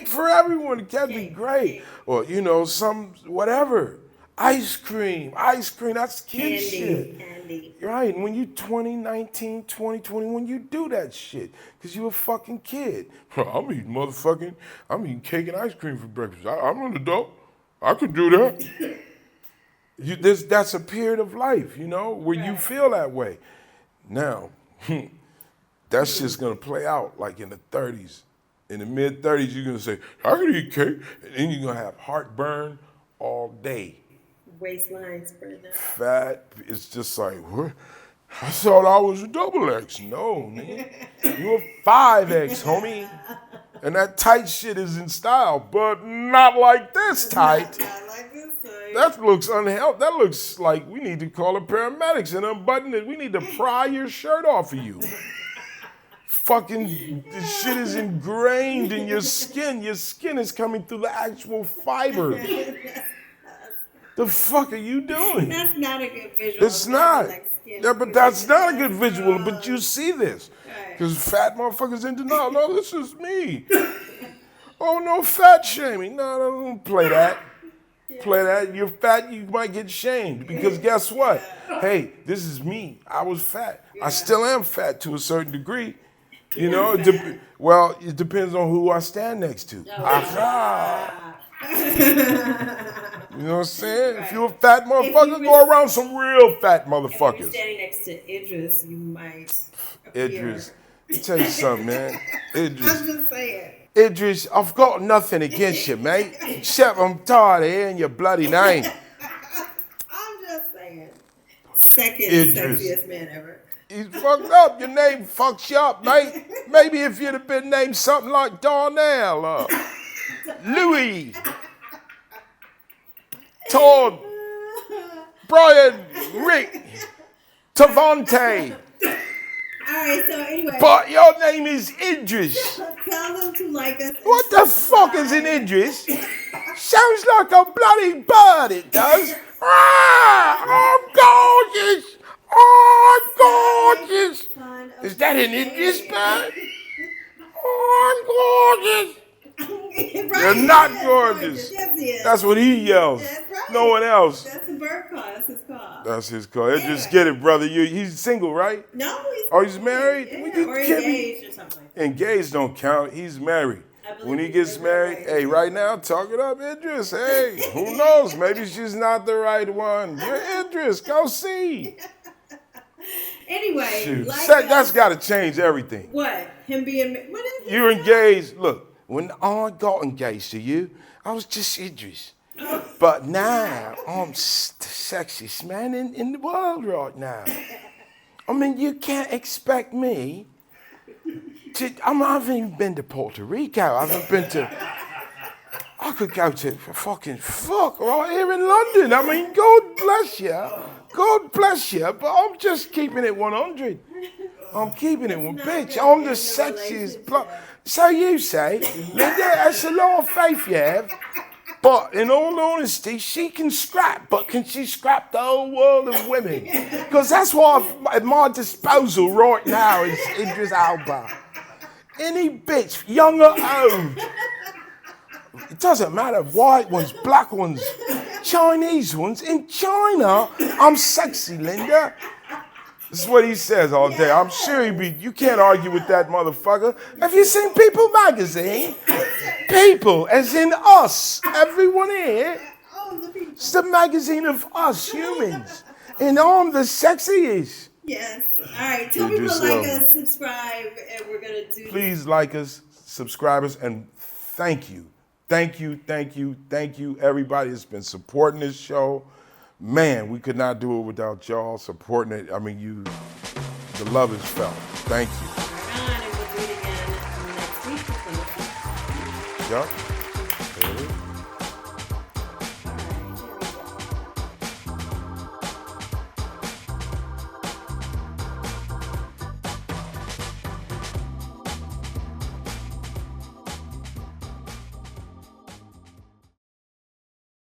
for everyone. That'd be great. Or, whatever. Ice cream, that's kid shit. Candy. Right, and when you 20, 19, 20, 21, you do that shit. Because you a fucking kid. I'm eating cake and ice cream for breakfast. I'm an adult. I can do that. That's a period of life, where you feel that way. Now, that's just going to play out like in the 30s. In the mid-30s, you're going to say, I can eat cake. And then you're going to have heartburn all day.
Waistline spread out.
Fat, it's just like, what? I thought I was a XX. No, man. You're a 5X, homie. And that tight shit is in style, but not like this tight. Not like this tight. That looks unhealthy. That looks like we need to call the paramedics and unbutton it. We need to pry your shirt off of you. Fucking, this shit is ingrained in your skin. Your skin is coming through the actual fiber. The fuck are you doing?
That's not a good visual.
It's not. Yeah, but that's not a good visual. But you see this. Because fat motherfuckers in denial. No, this is me. Oh, no fat shaming. No, don't play that. Play that. You're fat, you might get shamed. Because guess what? Hey, this is me. I was fat. I still am fat to a certain degree. You know, it depends on who I stand next to. Aha. You know what I'm saying? If you're a fat motherfucker, go around some real fat motherfuckers.
If you're standing next to Idris, you might
Idris. Let me tell you something, man. Idris.
I'm just saying.
Idris, I've got nothing against you, mate. Except I'm tired of hearing your bloody name.
I'm just saying. Second
Idris.
sexiest man ever.
He's fucked up. Your name fucks you up, mate. Maybe if you'd have been named something like Darnell or Louis, Todd, Brian, Rick, Tavante.
All right, so anyway.
But your name is Idris.
Tell them to like us.
What the fuck is an Idris? Sounds like a bloody bird, it does. Ah, I'm gorgeous. Oh, I'm gorgeous. Is that an Idris bird? Oh, I'm gorgeous.
Right?
You're not gorgeous.
Yes, he is.
That's what he yells.
That's right.
No one else.
That's the bird call. That's his call.
That's his call. Idris, get it, brother. He's single, right?
No, he's
Oh, he's married?
Yeah,
We
or
can't be-
engaged or something.
Engaged don't count. He's married. When he
he's
gets married, hey, right now, talk it up, Idris. Hey, who knows? Maybe she's not the right one. You're Idris. Go see.
Anyway,
Shoot.
like
That's got to change everything.
what? Him being what is
You're engaged. Look, when I got engaged to you, I was just Idris. But now, I'm the sexiest man in the world right now. I mean, you can't expect me I haven't even been to Puerto Rico. I haven't been to... I could go to fuck right here in London. I mean, God bless you. God bless you. But I'm just keeping it 100. I'm keeping it one bitch. I'm the sexiest... So you say, that's a lot of faith you have. But in all honesty, she can scrap. But can she scrap the whole world of women? Because that's what at my disposal right now is Idris Elba. Any bitch, young or old. It doesn't matter. White ones, black ones, Chinese ones. In China, I'm sexy, Linda. This is what he says all day. I'm sure you can't argue with that motherfucker. Have you seen People magazine? People, as in us, everyone here. It's the magazine of us humans. And I'm the sexiest.
Yes. All right. Tell people to like us, subscribe, and we're going to do
Please like us, subscribe us, and thank you. Thank you, thank you, thank you, everybody that's been supporting this show. Man, we could not do it without y'all supporting it. I mean, the love is felt. Thank you.
Right on, and we'll do it again next week.
Yup.